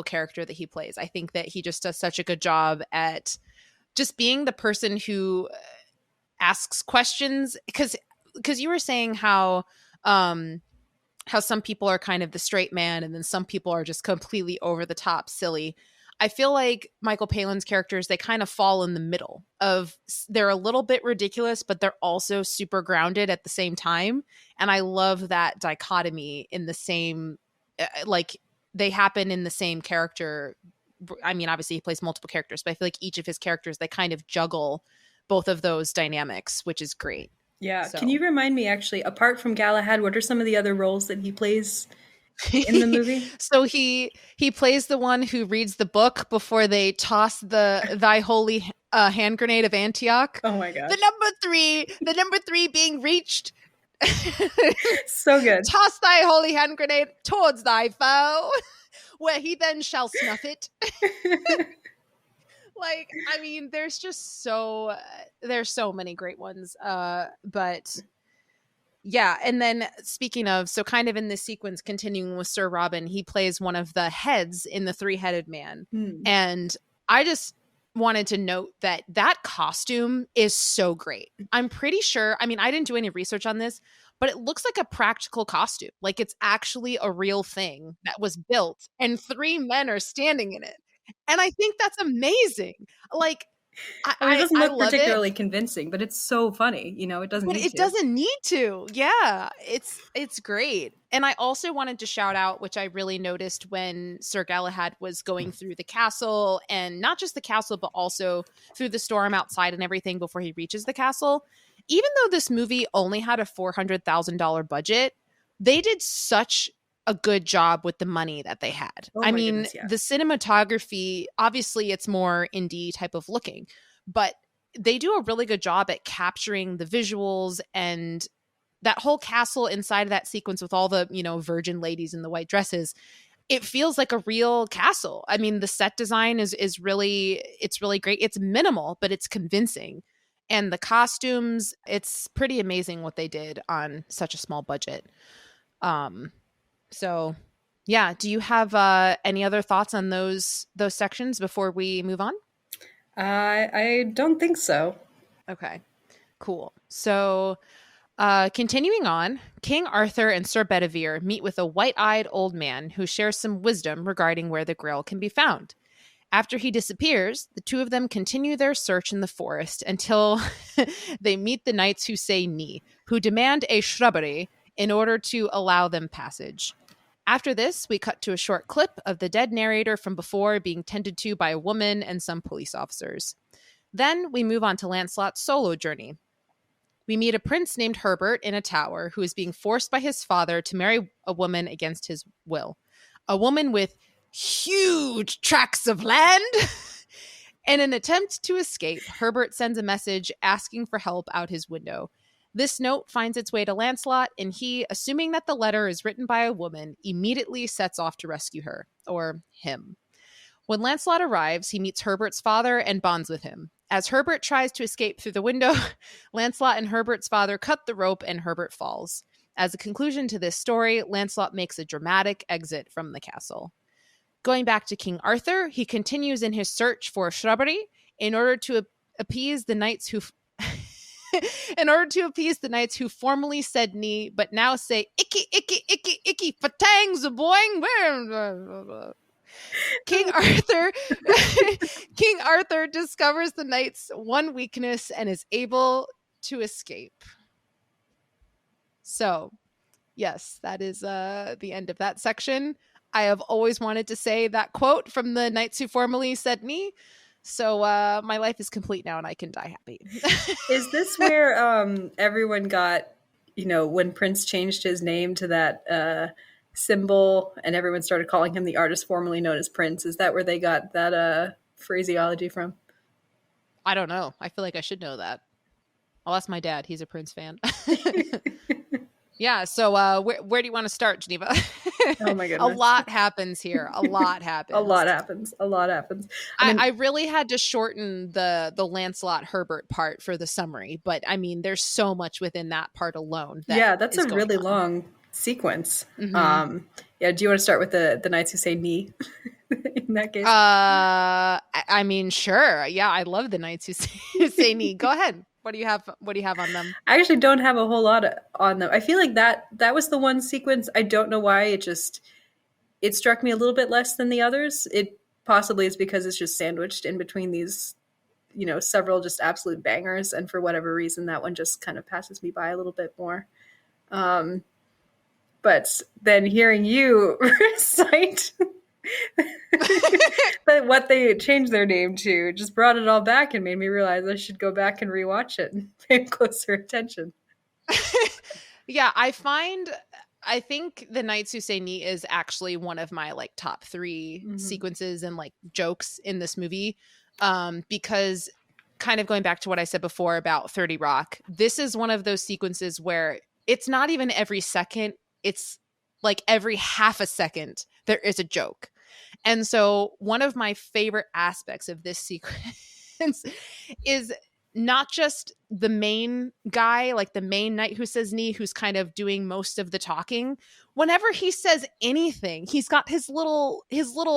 character that he plays. I think that he just does such a good job at just being the person who asks questions, because you were saying how some people are kind of the straight man and then some people are just completely over the top silly. I feel like Michael Palin's characters, they kind of fall in the middle of, they're a little bit ridiculous, but they're also super grounded at the same time. And I love that dichotomy in the same, like they happen in the same character. I mean, obviously he plays multiple characters, but I feel like each of his characters, they kind of juggle both of those dynamics, which is great. Yeah. Can So you remind me, actually, apart from Galahad, what are some of the other roles that he plays in the movie? so he plays the one who reads the book before they toss the thy holy hand grenade of Antioch. Oh my gosh. The number three being reached. So good. Toss thy holy hand grenade towards thy foe, where he then shall snuff it. Like, I mean, there's so many great ones. But yeah, and then speaking of, so kind of in this sequence, continuing with Sir Robin, he plays one of the heads in the Three-Headed Man. And I just wanted to note that that costume is so great. I'm pretty sure, I mean, I didn't do any research on this, but it looks like a practical costume. Like it's actually a real thing that was built and three men are standing in it. And I think that's amazing. Like, I mean, it doesn't look love particularly it, convincing, but it's so funny. It doesn't but need it to. doesn't need to. Yeah, it's great. And I also wanted to shout out, which I really noticed when Sir Galahad was going through the castle, and not just the castle, but also through the storm outside and everything before he reaches the castle. Even though this movie only had a $400,000 budget, they did such a good job with the money that they had. Oh I my mean, goodness, yeah. the cinematography, obviously it's more indie type of looking, but they do a really good job at capturing the visuals, and that whole castle inside of that sequence with all the, virgin ladies in the white dresses. It feels like a real castle. I mean, the set design is really, it's really great. It's minimal, but it's convincing. And the costumes, it's pretty amazing what they did on such a small budget. So yeah, do you have any other thoughts on those sections before we move on? I don't think so. Okay, cool. So continuing on, King Arthur and Sir Bedivere meet with a white-eyed old man who shares some wisdom regarding where the Grail can be found. After he disappears, the two of them continue their search in the forest until they meet the knights who say ni, who demand a shrubbery in order to allow them passage. After this, we cut to a short clip of the dead narrator from before being tended to by a woman and some police officers. Then we move on to Lancelot's solo journey. We meet a prince named Herbert in a tower who is being forced by his father to marry a woman against his will. A woman with huge tracts of land. In an attempt to escape, Herbert sends a message asking for help out his window. This note finds its way to Lancelot, and he, assuming that the letter is written by a woman, immediately sets off to rescue her, or him. When Lancelot arrives, he meets Herbert's father and bonds with him. As Herbert tries to escape through the window, Lancelot and Herbert's father cut the rope and Herbert falls. As a conclusion to this story, Lancelot makes a dramatic exit from the castle. Going back to King Arthur, he continues in his search for a shrubbery in order to appease the knights who formerly said knee, but now say icky, icky, icky, icky, fatangs a boing. King Arthur discovers the knight's one weakness and is able to escape. So, yes, that is the end of that section. I have always wanted to say that quote from the knights who formerly said me. So my life is complete now and I can die happy. Is this where everyone got, when Prince changed his name to that symbol, and everyone started calling him the artist formerly known as Prince. Is that where they got that phraseology from? I don't know. I feel like I should know that. I'll ask my dad. He's a Prince fan. Yeah. So where do you want to start, Geneva? Oh my A goodness. lot happens here. A lot A lot happens. happens. A lot happens. I I mean, really had to shorten the Lancelot Herbert part for the summary, but I mean, there's so much within that part alone that yeah, that's is a going really on. long sequence. Hmm. Yeah, do you want to start with the knights who say knee in that case? I mean, sure. Yeah, I love the Knights who say knee. Go ahead. What do you have? What do you have on them? I actually don't have a whole lot on them. I feel like that was the one sequence. I don't know why it struck me a little bit less than the others. It possibly is because it's just sandwiched in between these, several just absolute bangers, and for whatever reason, that one just kind of passes me by a little bit more. Um, but then hearing you recite but what they changed their name to just brought it all back and made me realize I should go back and rewatch it and pay closer attention. Yeah, I think the Knights Who Say Knee is actually one of my like top 3 Mm-hmm. sequences and like jokes in this movie. Because kind of going back to what I said before about 30 Rock, this is one of those sequences where it's not even every second, it's like every half a second there is a joke. And so one of my favorite aspects of this sequence is not just the main guy, like the main knight who says knee, who's kind of doing most of the talking. Whenever he says anything, he's got his little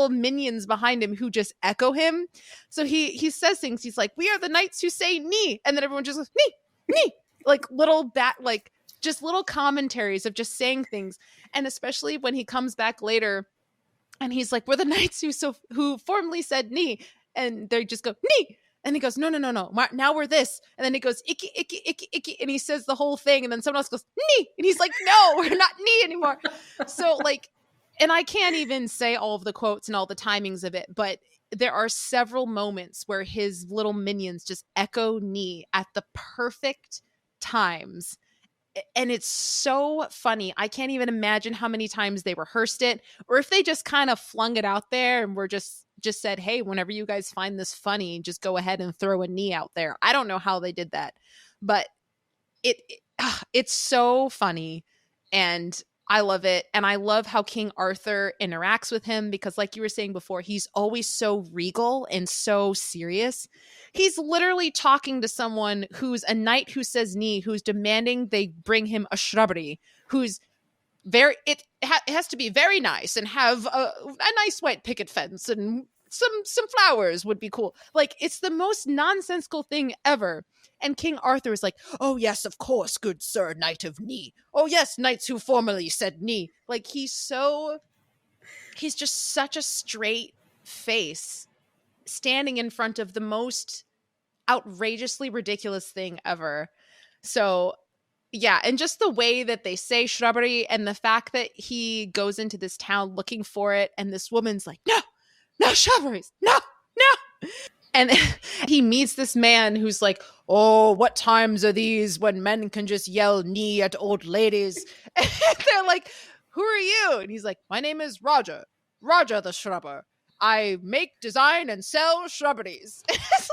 minions behind him who just echo him. So he says things. He's like, "We are the knights who say knee," and then everyone just goes knee, knee, like little bat, like just little commentaries of just saying things. And especially when he comes back later and he's like, "We're the knights who formerly said knee," and they just go knee. And he goes, "No, no, no, no. Now we're this." And then he goes, "Icky, icky, icky, icky." And he says the whole thing. And then someone else goes, "Knee." And he's like, "No, we're not knee anymore." So, like, and I can't even say all of the quotes and all the timings of it, but there are several moments where his little minions just echo knee at the perfect times, and it's so funny. I can't even imagine how many times they rehearsed it, or if they just kind of flung it out there and were just said, "Hey, whenever you guys find this funny, just go ahead and throw a knee out there." I don't know how they did that, but it's so funny, and I love it. And I love how King Arthur interacts with him because, like you were saying before, he's always so regal and so serious. He's literally talking to someone who's a knight who says knee, who's demanding they bring him a shrubbery, who's it has to be very nice and have a nice white picket fence, and some flowers would be cool. Like, it's the most nonsensical thing ever. And King Arthur is like, "Oh yes, of course, good sir, knight of knee. Oh yes, knights who formerly said knee." Like, he's just such a straight face standing in front of the most outrageously ridiculous thing ever. So yeah, and just the way that they say shrubbery, and the fact that he goes into this town looking for it, and this woman's like, "No, no shrubberies, no, no." And he meets this man who's like, "Oh, what times are these when men can just yell knee at old ladies?" And they're like, "Who are you?" And he's like, "My name is Roger, Roger the Shrubber. I make, design, and sell shrubberies." It's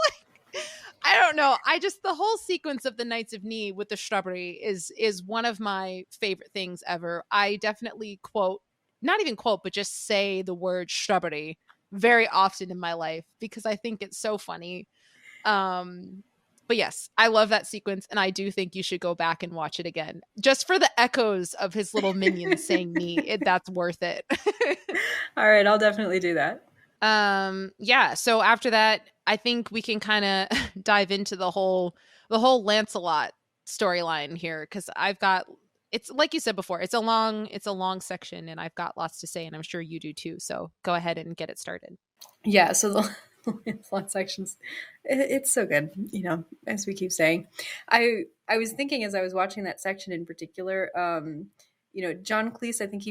like, I don't know. I just, the whole sequence of the Knights of Knee with the shrubbery is one of my favorite things ever. I definitely quote, not even quote, but just say the word shrubbery very often in my life because I think it's so funny. Um, but yes, I love that sequence, and I do think you should go back and watch it again just for the echoes of his little minions saying "knee." That's worth it. All right, I'll definitely do that. Yeah. So after that, I think we can kind of dive into the whole Lancelot storyline here because I've got, it's like you said before, it's a long section, and I've got lots to say, and I'm sure you do too. So go ahead and get it started. Yeah, so the Lancelot sections, it's so good, as we keep saying. I was thinking as I was watching that section in particular, John Cleese, I think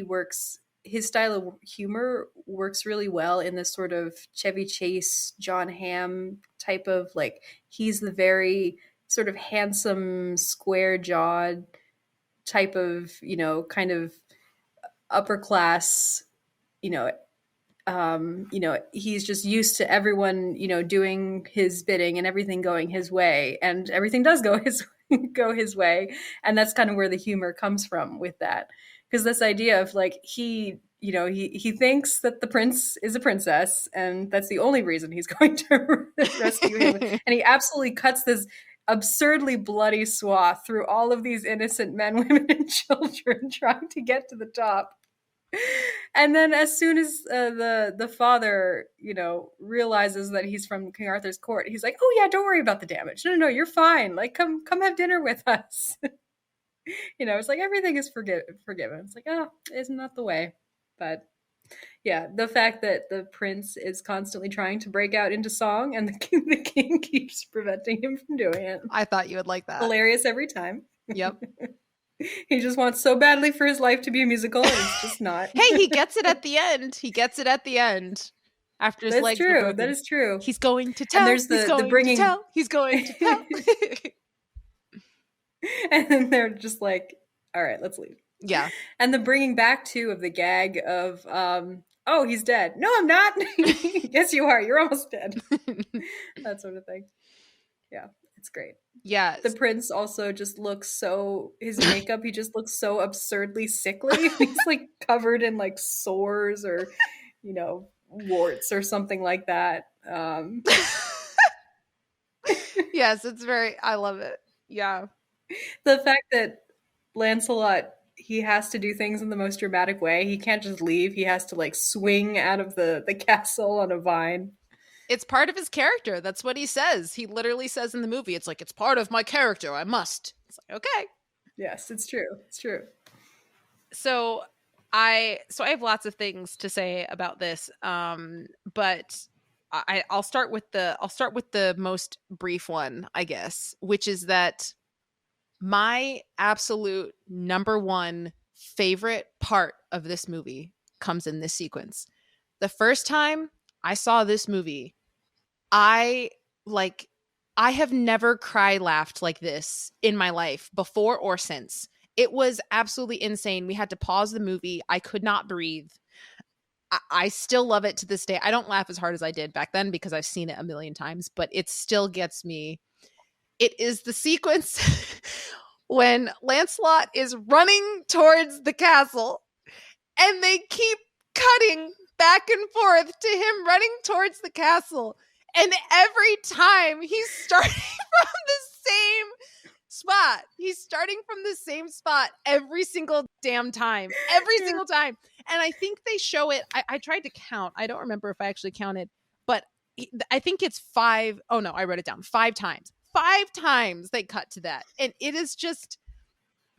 his style of humor works really well in this sort of Chevy Chase, John Hamm type of, like, he's the very sort of handsome, square jawed type of, kind of upper class, you know, he's just used to everyone, doing his bidding and everything going his way, and everything does go his go his way, and that's kind of where the humor comes from with that, because this idea of like he thinks that the prince is a princess, and that's the only reason he's going to rescue him, and he absolutely cuts this absurdly bloody swath through all of these innocent men, women, and children trying to get to the top. And then as soon as the father, realizes that he's from King Arthur's court, he's like, "Oh yeah, don't worry about the damage. No, you're fine. Like, come have dinner with us." It's like everything is forgiven. It's like, oh, isn't that the way? But yeah, the fact that the prince is constantly trying to break out into song, and the king keeps preventing him from doing it. I thought you would like that. Hilarious every time. Yep. He just wants so badly for his life to be a musical, and it's just not. Hey, he gets it at the end. After his That's legs true. were broken. That is true. He's going to tell. And there's the bringing. To tell. He's going to tell. And then they're just like, "All right, let's leave." Yeah. And the bringing back too of the gag of, "Oh, he's dead. No, I'm not. Yes, you are. You're almost dead." That sort of thing. Yeah, it's great. Yeah. The prince also just looks his makeup, he just looks so absurdly sickly. He's like covered in like sores or, warts or something like that. Yes, I love it. Yeah. The fact that Lancelot, he has to do things in the most dramatic way. He can't just leave. He has to like swing out of the castle on a vine. It's part of his character. That's what he says. He literally says in the movie, it's like, it's part of my character. I must. It's like, okay. Yes, it's true. It's true. So I have lots of things to say about this. But I'll start with the most brief one, I guess, which is that my absolute number one favorite part of this movie comes in this sequence. The first time I saw this movie, I have never cry laughed like this in my life before or since. It was absolutely insane. We had to pause the movie. I could not breathe. I still love it to this day. I don't laugh as hard as I did back then because I've seen it a million times, but it still gets me. It is the sequence when Lancelot is running towards the castle and they keep cutting back and forth to him running towards the castle. And every time he's starting from the same spot. He's starting from the same spot every single damn time. Every single time. And I think they show it. I tried to count. I don't remember if I actually counted, but I think it's 5. Oh no, I wrote it down. 5 times. 5 times they cut to that. And it is just,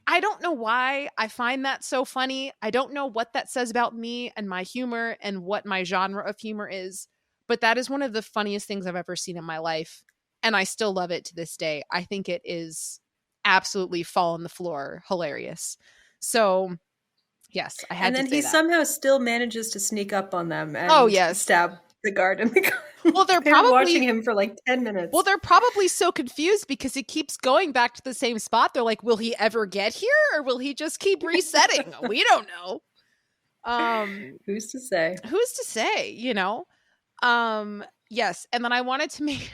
I don't know why I find that so funny. I don't know what that says about me and my humor and what my genre of humor is. But that is one of the funniest things I've ever seen in my life. And I still love it to this day. I think it is absolutely fall on the floor hilarious. So, yes, I had and then to say he that. Somehow still manages to sneak up on them and stab the guard in the car. Well, they're probably watching him for like 10 minutes. Well, they're probably so confused because he keeps going back to the same spot. They're like, will he ever get here or will he just keep resetting? We don't know. Who's to say? Who's to say, you know? Yes. And then I wanted to make,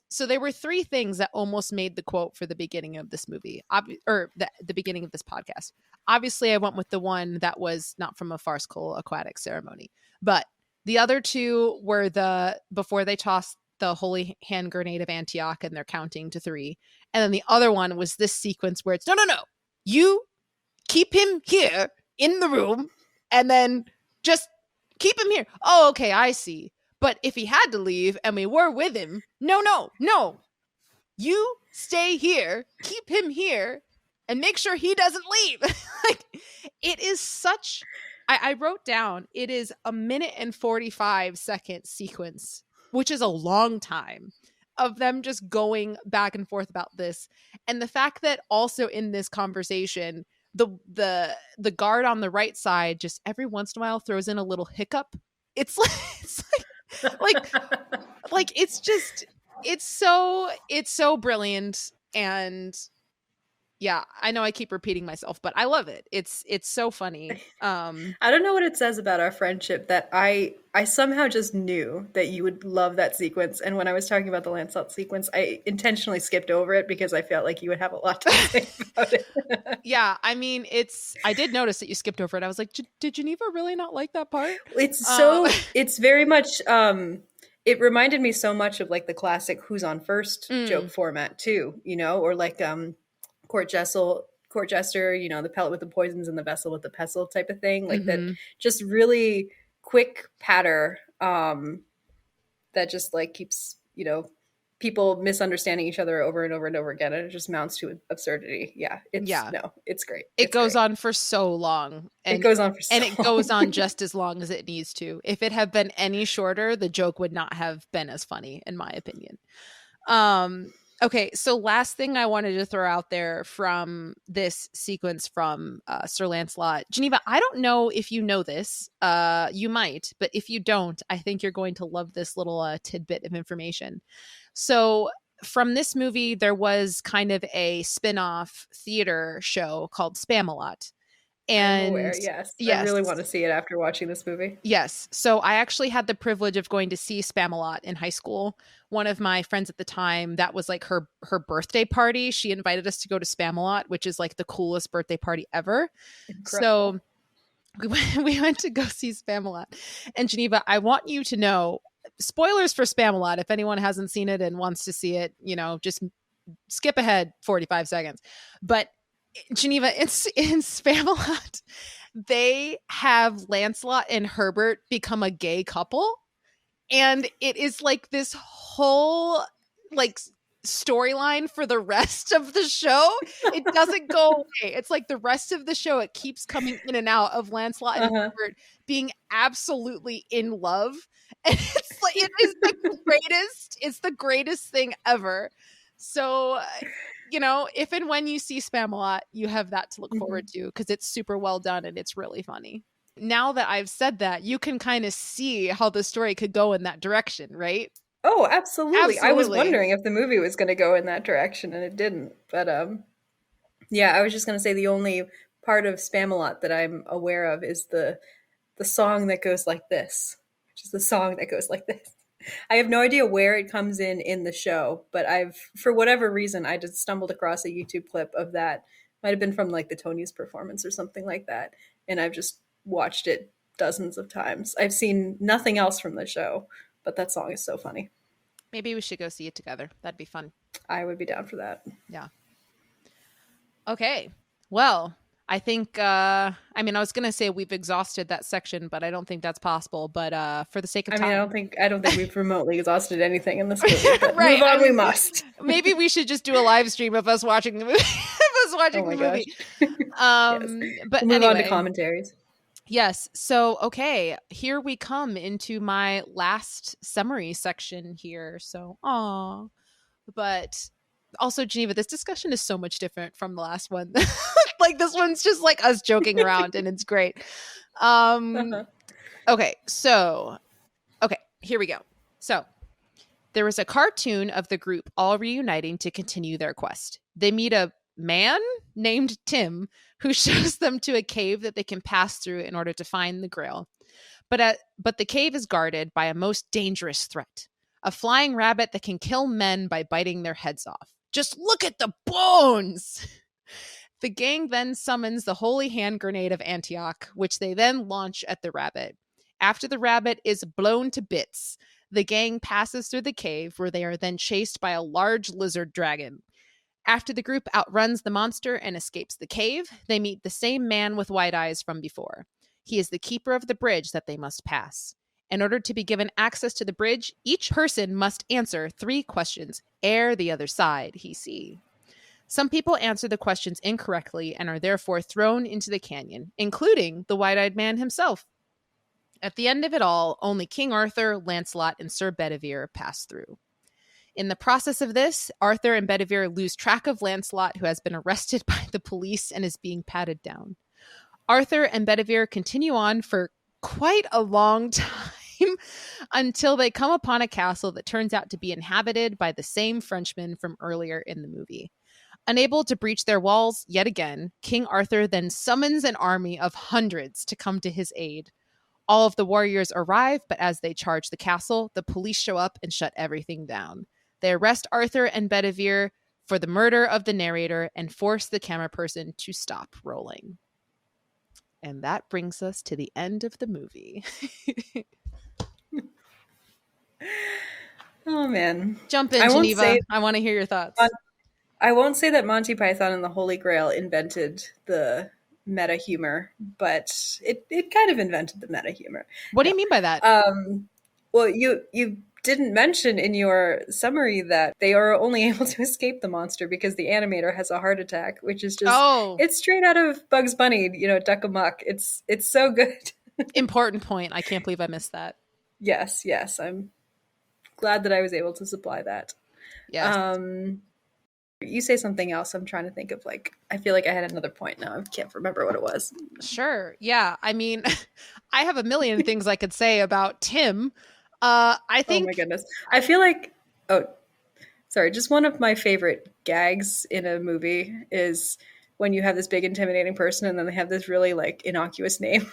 so there were 3 things that almost made the quote for the beginning of this movie, the beginning of this podcast. Obviously, I went with the one that was not from a farcical aquatic ceremony, but the other 2 were before they tossed the holy hand grenade of Antioch and they're counting to 3. And then the other one was this sequence where it's, no, you keep him here in the room and then just keep him here. Oh, okay, I see. But if he had to leave and we were with him, no. You stay here, keep him here, and make sure he doesn't leave. Like, it is such... I wrote down, it is a 1:45 sequence, which is a long time, of them just going back and forth about this. And the fact that also in this conversation, the guard on the right side just every once in a while throws in a little hiccup. It's like it's so brilliant. And Yeah, I know I keep repeating myself, but I love it. It's so funny. I don't know what it says about our friendship that I somehow just knew that you would love that sequence. And when I was talking about the Lancelot sequence, I intentionally skipped over it because I felt like you would have a lot to say about it. Yeah, I mean, I did notice that you skipped over it. I was like, did Geneva really not like that part? Uh, It's very much it reminded me so much of like the classic who's on first joke mm, format too, you know, or like court jester, you know, the pellet with the poisons and the vessel with the pestle type of thing, like that, mhm. just really quick patter that just like keeps, you know, people misunderstanding each other over and over and over again, and it just mounts to absurdity. Yeah, it's Yeah. no, it's great. It It's goes great. on for so long, It and goes on for so it goes long. on just as long as it needs to. If it had been any shorter, the joke would not have been as funny, in my opinion. Um, okay, so last thing I wanted to throw out there from this sequence from Sir Lancelot. Geneva, I don't know if you know this. You might, but if you don't, I think you're going to love this little tidbit of information. So, from this movie, there was kind of a spin off theater show called Spamalot. I am And aware, yes. I yes, really want to see it after watching this movie. yes. So I actually had the privilege of going to see Spamalot in high school. One of my friends at the time, that was like her birthday party. She invited us to go to Spamalot, which is like the coolest birthday party ever. Incredible. So we went to go see Spamalot. And Geneva, I want you to know, spoilers for Spamalot. If anyone hasn't seen it and wants to see it, just skip ahead 45 seconds. But Geneva, it's in Spamalot. They have Lancelot and Herbert become a gay couple. And it is like this whole like storyline for the rest of the show. It doesn't go away. It's like the rest of the show, it keeps coming in and out of Lancelot and Uh-huh. Herbert being absolutely in love. And it's like it's the greatest thing ever. So if and when you see Spamalot, you have that to look forward Mhm. to because it's super well done and it's really funny. Now that I've said that, you can kind of see how the story could go in that direction, right? Oh, absolutely. I was Absolutely. wondering if the movie was going to go in that direction, and it didn't. But yeah, I was just going to say the only part of Spamalot that I'm aware of is the song that goes like this, which is the song that goes like this. I have no idea where it comes in the show, but for whatever reason, I just stumbled across a YouTube clip of that. Might have been from like the Tony's performance or something like that, and I've just watched it dozens of times. I've seen nothing else from the show, but that song is so funny. Maybe we should go see it together. That'd be fun. I would be down for that. Yeah. Okay. Well, I think I was going to say we've exhausted that section, but I don't think that's possible, but for the sake of I mean, time. I don't think we've remotely exhausted anything in this movie, but Right. move on we must. Maybe we should just do a live stream of us watching the movie. Of us Oh watching the my gosh. movie. Yes. But We'll move on to anyway, commentaries. yes. So, okay, here we come into my last summary section here. So, but also Geneva, this discussion is so much different from the last one. Like this one's just like us joking around and it's great. Um Uh-huh. okay, so here we go. So, there was a cartoon of the group all reuniting to continue their quest. They meet a man named Tim who shows them to a cave that they can pass through in order to find the Grail. But the cave is guarded by a most dangerous threat, a flying rabbit that can kill men by biting their heads off. Just look at the bones! The gang then summons the holy hand grenade of Antioch, which they then launch at the rabbit. After the rabbit is blown to bits, the gang passes through the cave where they are then chased by a large lizard dragon. After the group outruns the monster and escapes the cave, they meet the same man with white eyes from before. He is the keeper of the bridge that they must pass. In order to be given access to the bridge, each person must answer 3 questions ere the other side he see. Some people answer the questions incorrectly and are therefore thrown into the canyon, including the white-eyed man himself. At the end of it all, only King Arthur, Lancelot, and Sir Bedivere pass through. In the process of this, Arthur and Bedivere lose track of Lancelot, who has been arrested by the police and is being patted down. Arthur and Bedivere continue on for quite a long time until they come upon a castle that turns out to be inhabited by the same Frenchman from earlier in the movie. Unable to breach their walls yet again, King Arthur then summons an army of hundreds to come to his aid. All of the warriors arrive, but as they charge the castle, the police show up and shut everything down. They arrest Arthur and Bedivere for the murder of the narrator and force the camera person to stop rolling. And that brings us to the end of the movie. Oh man. Jump in, Geneva. I want to hear your thoughts. I won't say that Monty Python and the Holy Grail invented the meta humor, but it kind of invented the meta humor. What do you mean by that? Well, you didn't mention in your summary that they are only able to escape the monster because the animator has a heart attack, which is just it's straight out of Bugs Bunny, Duck Amuck. It's so good. Important point. I can't believe I missed that. Yes, I'm glad that I was able to supply that. Yes. You say something else. I'm trying to think of I feel like I had another point now. I can't remember what it was. Sure. Yeah. I mean, I have a million things I could say about Tim. I think. Oh my goodness. I feel like. Oh, sorry. Just one of my favorite gags in a movie is when you have this big intimidating person and then they have this really innocuous name.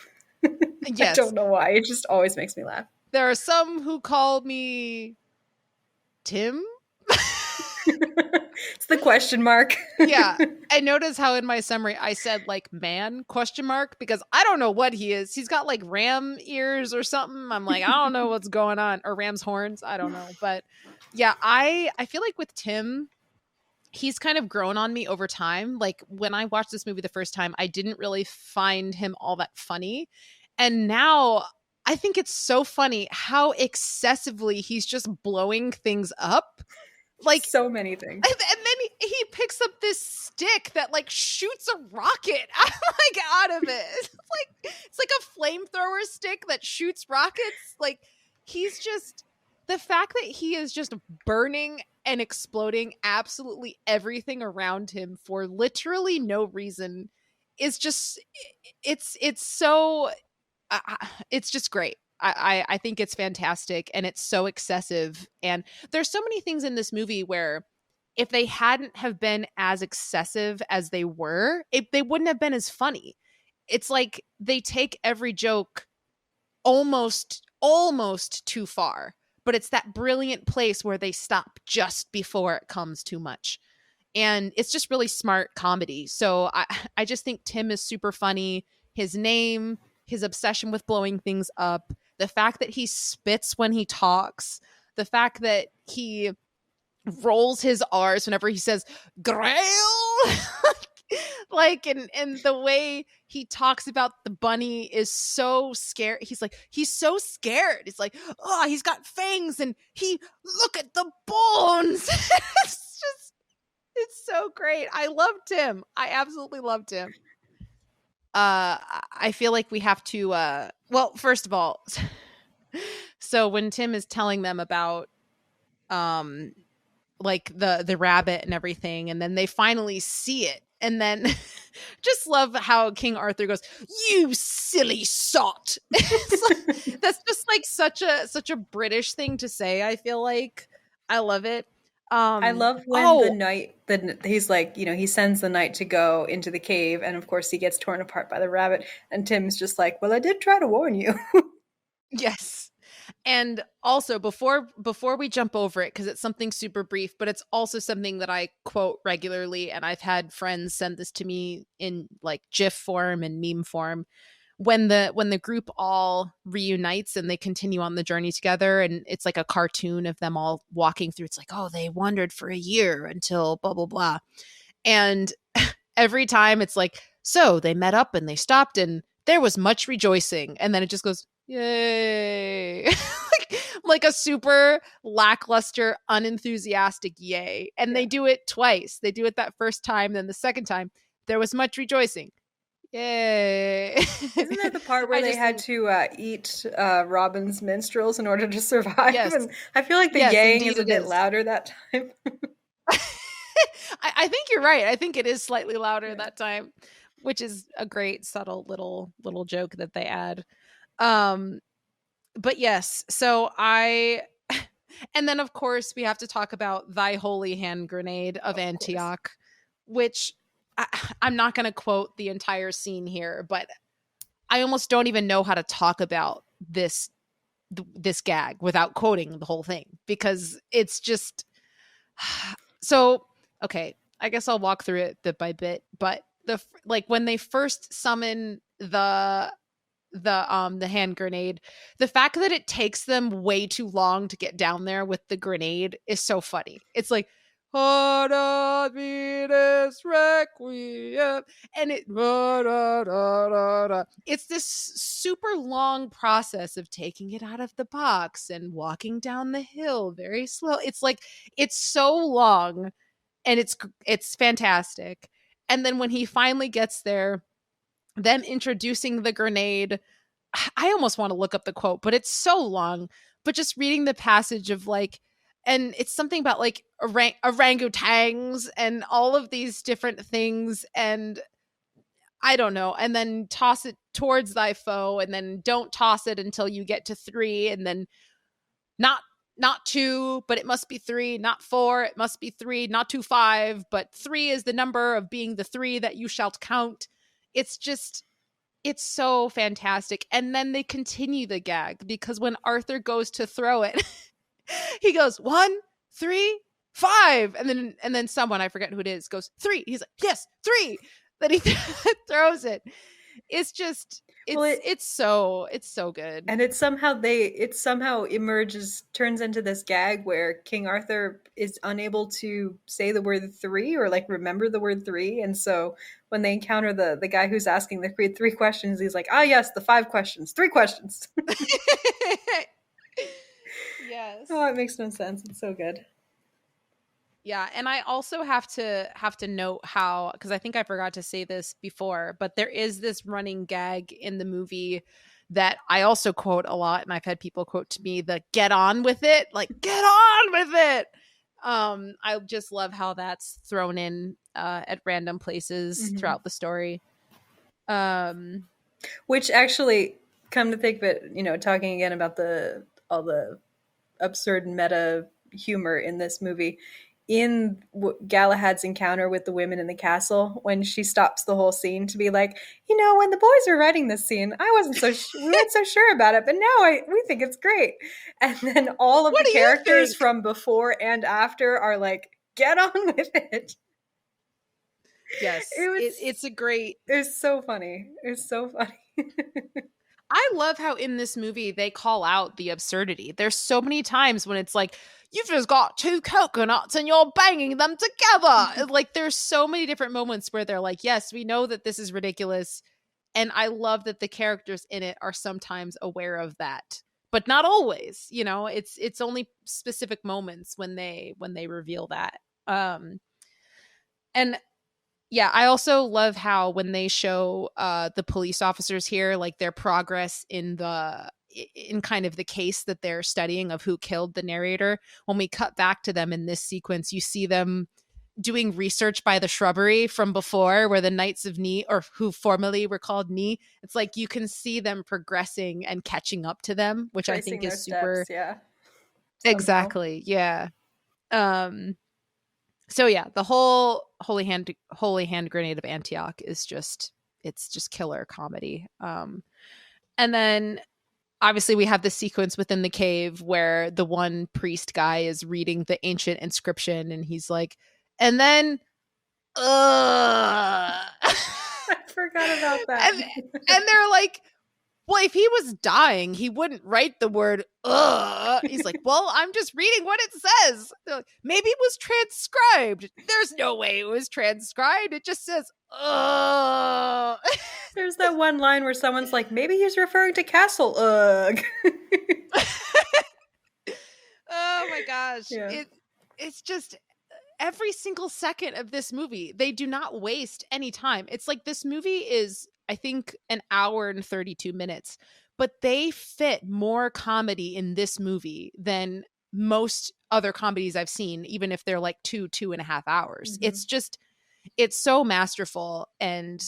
Yes. I don't know why. It just always makes me laugh. There are some who call me Tim. It's the question mark. Yeah. I notice how in my summary I said man question mark because I don't know what he is. He's got ram ears or something. I'm I don't know what's going on. Or ram's horns. I don't know. But yeah, I feel like with Tim, he's kind of grown on me over time. When I watched this movie the first time, I didn't really find him all that funny. And now I think it's so funny how excessively he's just blowing things up. So many things. And then he picks up this stick that shoots a rocket out of it. It's like a flamethrower stick that shoots rockets. He's just, the fact that he is just burning and exploding absolutely everything around him for literally no reason is just, it's so, it's just great. I think it's fantastic and it's so excessive. And there's so many things in this movie where if they hadn't have been as excessive as they were, they wouldn't have been as funny. It's like they take every joke almost too far, but it's that brilliant place where they stop just before it comes too much. And it's just really smart comedy. So I just think Tim is super funny. His name, his obsession with blowing things up, the fact that he spits when he talks, the fact that he rolls his R's whenever he says Grail, and the way he talks about the bunny is so scared. He's so scared. It's oh, he's got fangs and look at the bones. It's so great. I loved him. I absolutely loved him. I feel like we have to well, first of all, so when Tim is telling them about the rabbit and everything, and then they finally see it, and then just love how King Arthur goes, "You silly sot." That's just such a British thing to say. I feel like I love it. I love when the knight, he's he sends the knight to go into the cave, and of course he gets torn apart by the rabbit, and Tim's just well, I did try to warn you. Yes. And also before we jump over it, because it's something super brief, but it's also something that I quote regularly, and I've had friends send this to me in GIF form and meme form. When the group all reunites and they continue on the journey together, and it's like a cartoon of them all walking through, it's oh, they wandered for a year until blah blah blah, and every time it's so they met up and they stopped and there was much rejoicing, and then it just goes yay. like a super lackluster, unenthusiastic yay. And they do it twice. They do it that first time, then the second time there was much rejoicing. Yay. Isn't that the part where they had to eat Robin's minstrels in order to survive? Yes. And I feel like the yaying is a bit louder that time. I think you're right. I think it is slightly louder that time, which is a great subtle little joke that they add. But yes, so and then of course we have to talk about Thy Holy Hand Grenade of Antioch, which I'm not going to quote the entire scene here, but I almost don't even know how to talk about this gag without quoting the whole thing, because it's just so okay. I guess I'll walk through it bit by bit, but like when they first summon the hand grenade, the fact that it takes them way too long to get down there with the grenade is so funny. It's like Hada Venus Requiem, and it's this super long process of taking it out of the box and walking down the hill very slow. It's like it's so long, and it's fantastic. And then when he finally gets there, them introducing the grenade, I almost want to look up the quote, but it's so long. But just reading the passage of like, and it's something about like orangutans and all of these different things. And I don't know. And then toss it towards thy foe, and then don't toss it until you get to 3. And then not not 2, but it must be 3, not 4, it must be 3, not 2 5, but 3 is the number of being the 3 that you shalt count. It's just it's so fantastic. And then they continue the gag, because when Arthur goes to throw it, he goes 1, 3, 5, and then someone, I forget who it is, goes 3. He's like, yes, 3. Then he throws it. It's just it's so good. And it somehow emerges, turns into this gag where King Arthur is unable to say the word 3 or like remember the word 3. And so when they encounter the guy who's asking the 3 questions, he's like, ah, yes, the 5 questions, 3 questions. Yes. Oh, it makes no sense. It's so good. Yeah, and I also have to note how, because I think I forgot to say this before, but there is this running gag in the movie that I also quote a lot, and I've had people quote to me the "get on with it," like "get on with it." I just love how that's thrown in at random places throughout the story. Which actually, come to think of it, talking again about all the absurd meta humor in this movie, in Galahad's encounter with the women in the castle, when she stops the whole scene to be like, when the boys were writing this scene, I wasn't we weren't so sure about it, but now we think it's great. And then all of the characters from before and after are like, get on with it. Yes, it's a great. It's so funny. It's so funny. I love how in this movie they call out the absurdity. There's so many times when it's like, you've just got 2 coconuts and you're banging them together. Like, there's so many different moments where they're like, yes, we know that this is ridiculous. And I love that the characters in it are sometimes aware of that, but not always. It's only specific moments when they reveal that. And yeah, I also love how when they show the police officers here, like their progress in kind of the case that they're studying of who killed the narrator. When we cut back to them in this sequence, you see them doing research by the shrubbery from before, where the Knights of Ni, or who formerly were called Ni, it's like you can see them progressing and catching up to them, which I think is super. Steps, yeah. Exactly. Yeah. So yeah, the whole holy hand grenade of Antioch is just killer comedy. And then obviously we have the sequence within the cave where the one priest guy is reading the ancient inscription, and he's like, and then I forgot about that. And they're like, well, if he was dying, he wouldn't write the word ugh. He's like, well, I'm just reading what it says. Like, maybe it was transcribed. There's no way it was transcribed. It just says ugh. There's that one line where someone's like, maybe he's referring to Castle Ugh. Oh my gosh. Yeah. It's just every single second of this movie, they do not waste any time. It's like this movie is, I think, an hour and 32 minutes, but they fit more comedy in this movie than most other comedies I've seen, even if they're like 2.5 hours. It's so masterful, and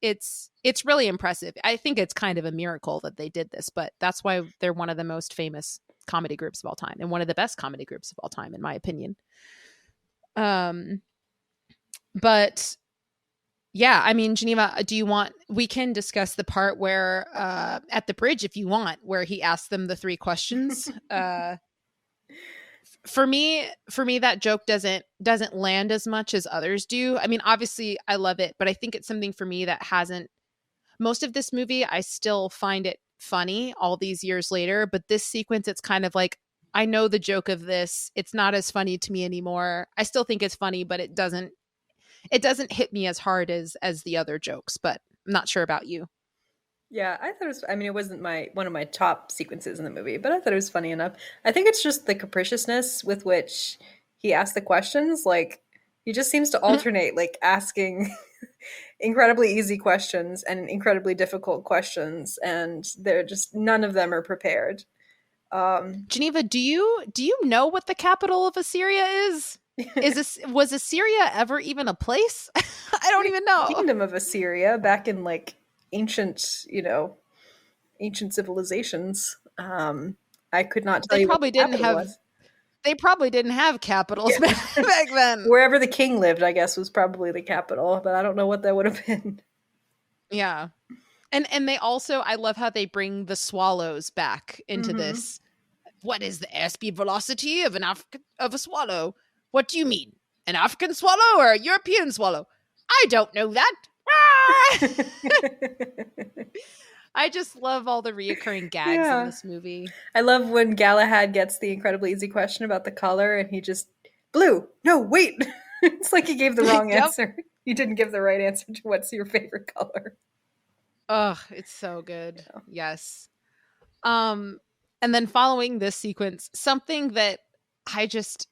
it's really impressive. I think it's kind of a miracle that they did this, but that's why they're one of the most famous comedy groups of all time, and one of the best comedy groups of all time, in my opinion. But yeah, I mean, Geneva, we can discuss the part where, at the bridge, if you want, where he asked them the three questions. For me, that joke doesn't land as much as others do. I mean, obviously I love it, but I think it's something for me that hasn't, most of this movie, I still find it funny all these years later, but this sequence, it's kind of like, I know the joke of this. It's not as funny to me anymore. I still think it's funny, but it doesn't hit me as hard as the other jokes, but I'm not sure about you. Yeah, I thought it was, I mean, it wasn't my one of my top sequences in the movie, but I thought it was funny enough. I think it's just the capriciousness with which he asked the questions. Like, he just seems to Mhm. alternate, like, asking incredibly easy questions and incredibly difficult questions, and they're just none of them are prepared. Um, Geneva, do you know what the capital of Assyria is? Was Assyria ever even a place? I don't even know. Kingdom of Assyria back in like ancient, ancient civilizations. I could not tell They you what the probably didn't capital have was. they probably didn't have capitals Yeah. back then. Wherever the king lived, I guess, was probably the capital, but I don't know what that would have been. Yeah. And they also, I love how they bring the swallows back into Hmm. this. What is the airspeed velocity of a swallow? What do you mean? An African swallow or a European swallow? I don't know that. Ah! I just love all the reoccurring gags in Yeah. this movie. I love when Galahad gets the incredibly easy question about the color and he just, blue. No, wait. It's like he gave the wrong Yep. answer. He didn't give the right answer to what's your favorite color. Oh, it's so good. Yeah. Yes. Um, and then following this sequence, something that I just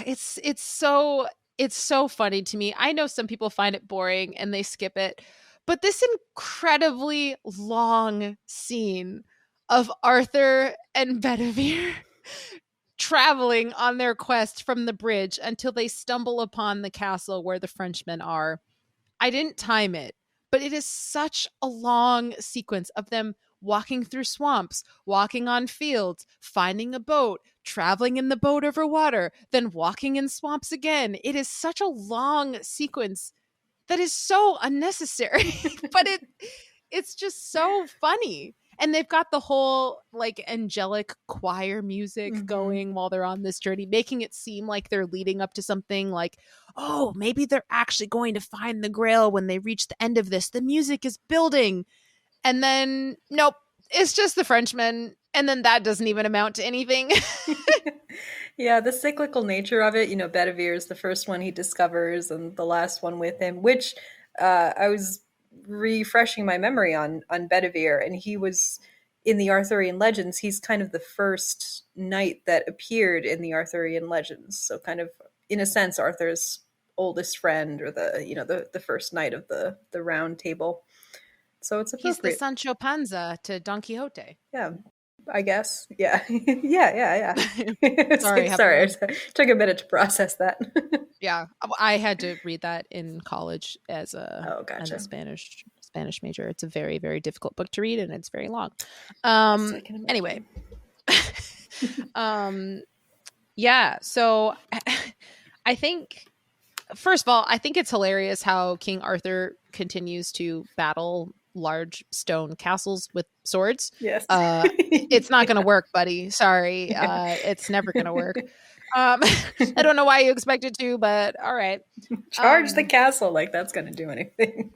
it's so it's so funny to me. I know some people find it boring and they skip it, but this incredibly long scene of Arthur and Bedivere traveling on their quest from the bridge until they stumble upon the castle where the Frenchmen are. I didn't time it, but it is such a long sequence of them walking through swamps, walking on fields, finding a boat, traveling in the boat over water, then walking in swamps again. It is such a long sequence that is so unnecessary, but it's just so funny. And they've got the whole like angelic choir music Hmm. going while they're on this journey, making it seem like they're leading up to something like, oh, maybe they're actually going to find the Grail when they reach the end of this. The music is building. And then, nope, it's just the Frenchmen. And then that doesn't even amount to anything. Yeah, the cyclical nature of it, Bedivere is the first one he discovers and the last one with him, which I was refreshing my memory on Bedivere, and he was in the Arthurian legends. He's kind of the first knight that appeared in the Arthurian legends. So kind of in a sense Arthur's oldest friend, or the first knight of the round table. So it's He's the appropriate. Sancho Panza to Don Quixote. Yeah, I guess. Yeah. Yeah. It's Sorry, like, I have sorry, a it took a minute to process that. yeah. I had to read that in college Oh, as a gotcha. Spanish major. It's a very very difficult book to read and it's very long. Yes, I can Anyway, imagine. um yeah, so I think, first of all, I think it's hilarious how King Arthur continues to battle large stone castles with swords. Yes. Uh, it's not going to Yeah. work, buddy. Sorry. Yeah. It's never going to work. I don't know why you expected to, but all right. Charge the Um, castle like that's going to do anything.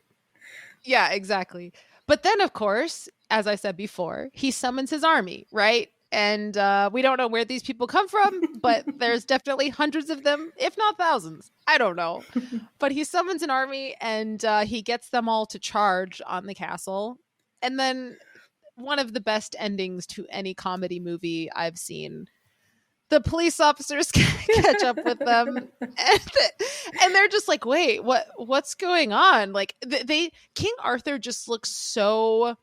yeah, exactly. But then, of course, as I said before, he summons his army, right? And we don't know where these people come from, but there's definitely hundreds of them, if not thousands. I don't know. But he summons an army and he gets them all to charge on the castle. And then one of the best endings to any comedy movie I've seen. The police officers catch up with them, and they're just like, "Wait, what's going on?" Like they King Arthur just looks so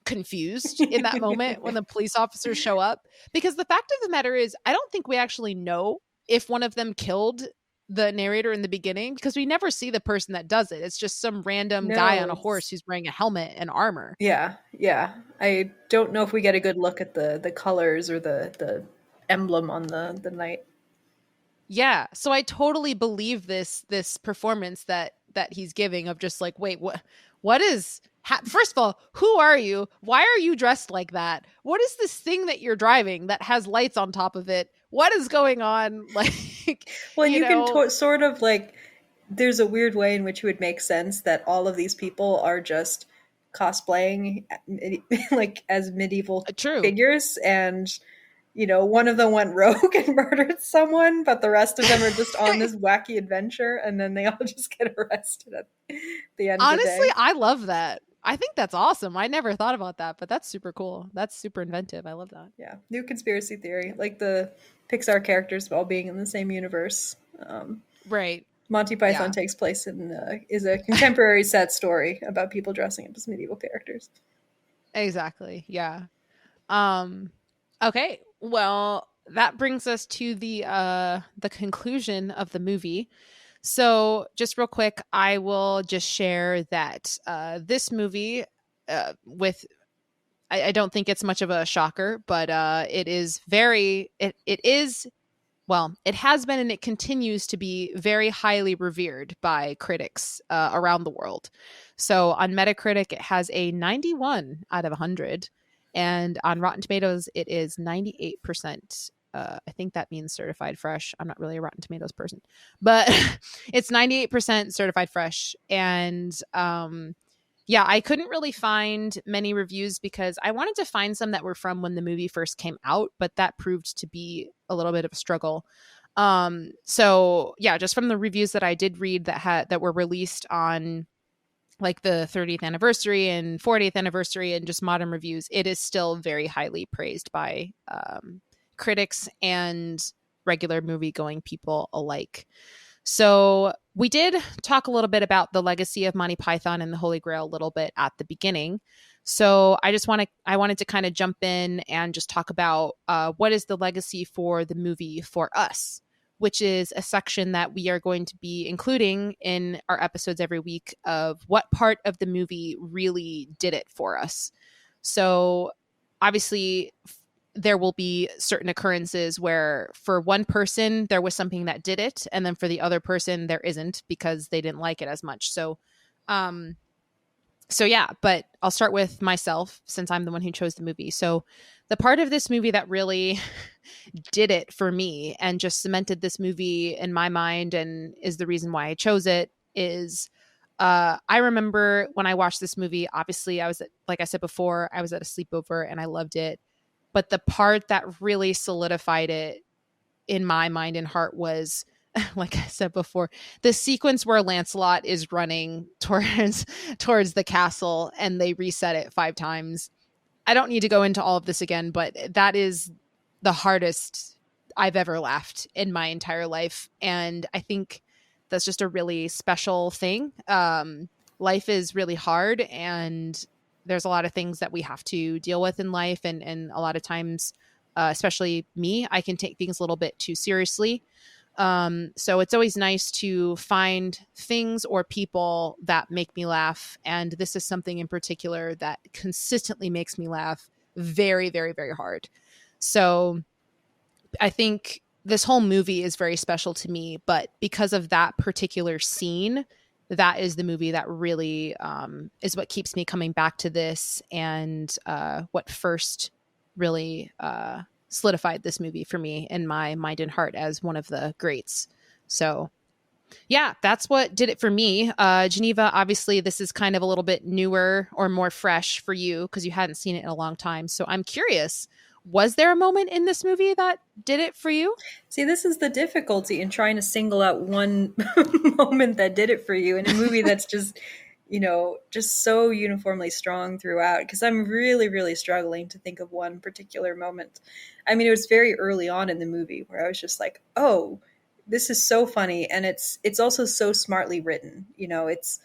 confused in that moment when the police officers show up, because the fact of the matter is I don't think we actually know if one of them killed the narrator in the beginning, because we never see the person that does it. It's just some random guy No, on a horse it's who's wearing a helmet and armor. yeah. I don't know if we get a good look at the colors or the emblem on the knight. Yeah, so I totally believe this performance that he's giving of just like, wait, what is first of all, who are you? Why are you dressed like that? What is this thing that you're driving that has lights on top of it? What is going on? Like, Well, and you you can know, sort of like, there's a weird way in which it would make sense that all of these people are just cosplaying like as medieval true. figures, and one of them went rogue and murdered someone, but the rest of them are just on this wacky adventure, and then they all just get arrested at the end of the Honestly, day. I love that. I think that's awesome. I never thought about that, but that's super cool. That's super inventive. I love that. Yeah, new conspiracy theory, like the Pixar characters all being in the same universe. Right. Monty Python Yeah. takes place in is a contemporary set story about people dressing up as medieval characters. Exactly. Yeah. Um okay. Well, that brings us to the conclusion of the movie. So, just real quick, I will just share that this movie with I don't think it's much of a shocker, but it is very it is well, it has been and it continues to be very highly revered by critics around the world. So on Metacritic, it has a 91 out of 100. And on Rotten Tomatoes, it is 98%. I think that means certified fresh. I'm not really a Rotten Tomatoes person, but it's 98% certified fresh. And yeah, I couldn't really find many reviews because I wanted to find some that were from when the movie first came out, but that proved to be a little bit of a struggle. So yeah, just from the reviews that I did read that were released on like the 30th anniversary and 40th anniversary and just modern reviews, it is still very highly praised by critics and regular movie going people alike. So we did talk a little bit about the legacy of Monty Python and the Holy Grail a little bit at the beginning. So I wanted to kind of jump in and just talk about what is the legacy for the movie for us, which is a section that we are going to be including in our episodes every week of what part of the movie really did it for us. So obviously there will be certain occurrences where for one person there was something that did it and then for the other person there isn't because they didn't like it as much. Um so yeah, but I'll start with myself since I'm the one who chose the movie. So the part of this movie that really did it for me and just cemented this movie in my mind and is the reason why I chose it is I remember when I watched this movie, obviously like I said before, I was at a sleepover and I loved it. But the part that really solidified it in my mind and heart was, like I said before, the sequence where Lancelot is running towards the castle and they reset it 5 times. I don't need to go into all of this again, but that is the hardest I've ever laughed in my entire life. And I think that's just a really special thing. Life is really hard and there's a lot of things that we have to deal with in life. And a lot of times, especially me, I can take things a little bit too seriously. So it's always nice to find things or people that make me laugh. And this is something in particular that consistently makes me laugh very, very, very hard. So I think this whole movie is very special to me, but because of that particular scene, that is the movie that really is what keeps me coming back to this and what first really solidified this movie for me in my mind and heart as one of the greats. So yeah, that's what did it for me. Geneva, obviously, this is kind of a little bit newer or more fresh for you because you hadn't seen it in a long time. So I'm curious, was there a moment in this movie that did it for you? See, this is the difficulty in trying to single out one moment that did it for you in a movie that's just, just so uniformly strong throughout. Because I'm really, really struggling to think of one particular moment. I mean, it was very early on in the movie where I was just like, oh, this is so funny, and it's also so smartly written. It's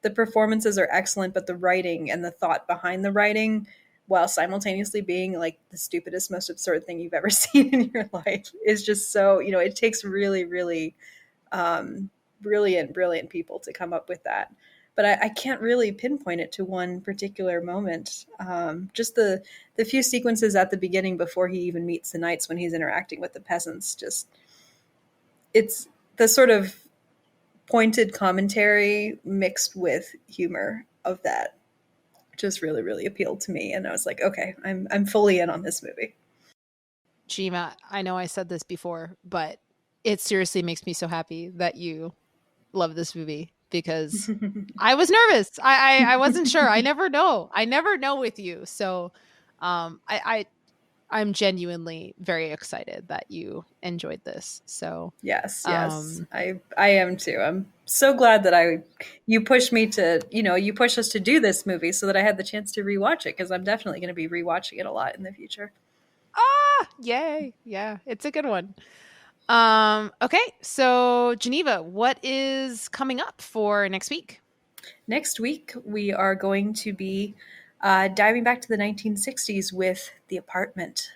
the performances are excellent, but the writing and the thought behind the writing, while simultaneously being like the stupidest, most absurd thing you've ever seen in your life, is just so, it takes really, really brilliant people to come up with that. But I can't really pinpoint it to one particular moment. Just the few sequences at the beginning before he even meets the knights when he's interacting with the peasants, just it's the sort of pointed commentary mixed with humor of that just really, really appealed to me. And I was like, okay, I'm fully in on this movie. Geneva, I know I said this before, but it seriously makes me so happy that you love this movie, because I was nervous. I wasn't sure. I never know. I never know with you. So I'm genuinely very excited that you enjoyed this. So Yes, I am too. I'm so glad that you pushed me to, you pushed us to do this movie so that I had the chance to rewatch it, because I'm definitely going to be rewatching it a lot in the future. yay. Yeah, it's a good one. Okay, so Geneva, what is coming up for next week? Next week, we are going to be diving back to the 1960s with The Apartment,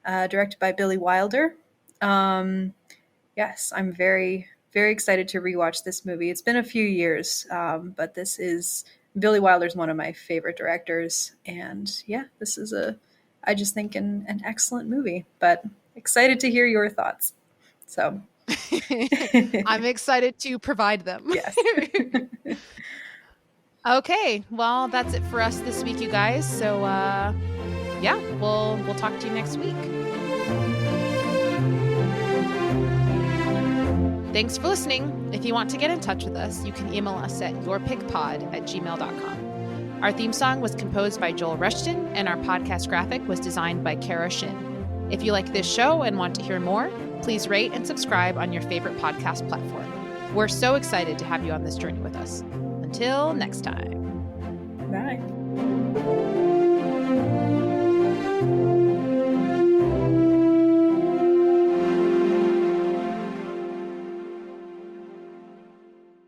directed by Billy Wilder. Yes, I'm very, very excited to rewatch this movie. It's been a few years, but Billy Wilder's one of my favorite directors. And yeah, I just think an excellent movie, but excited to hear your thoughts. So I'm excited to provide them. Yes. Okay, well, that's it for us this week, you guys. So yeah, we'll talk to you next week. Thanks for listening. If you want to get in touch with us, you can email us at yourpickpod@gmail.com. Our theme song was composed by Joel Rushton, and our podcast graphic was designed by Kara Shin. If you like this show and want to hear more, please rate and subscribe on your favorite podcast platform. We're so excited to have you on this journey with us. Until next time. Bye.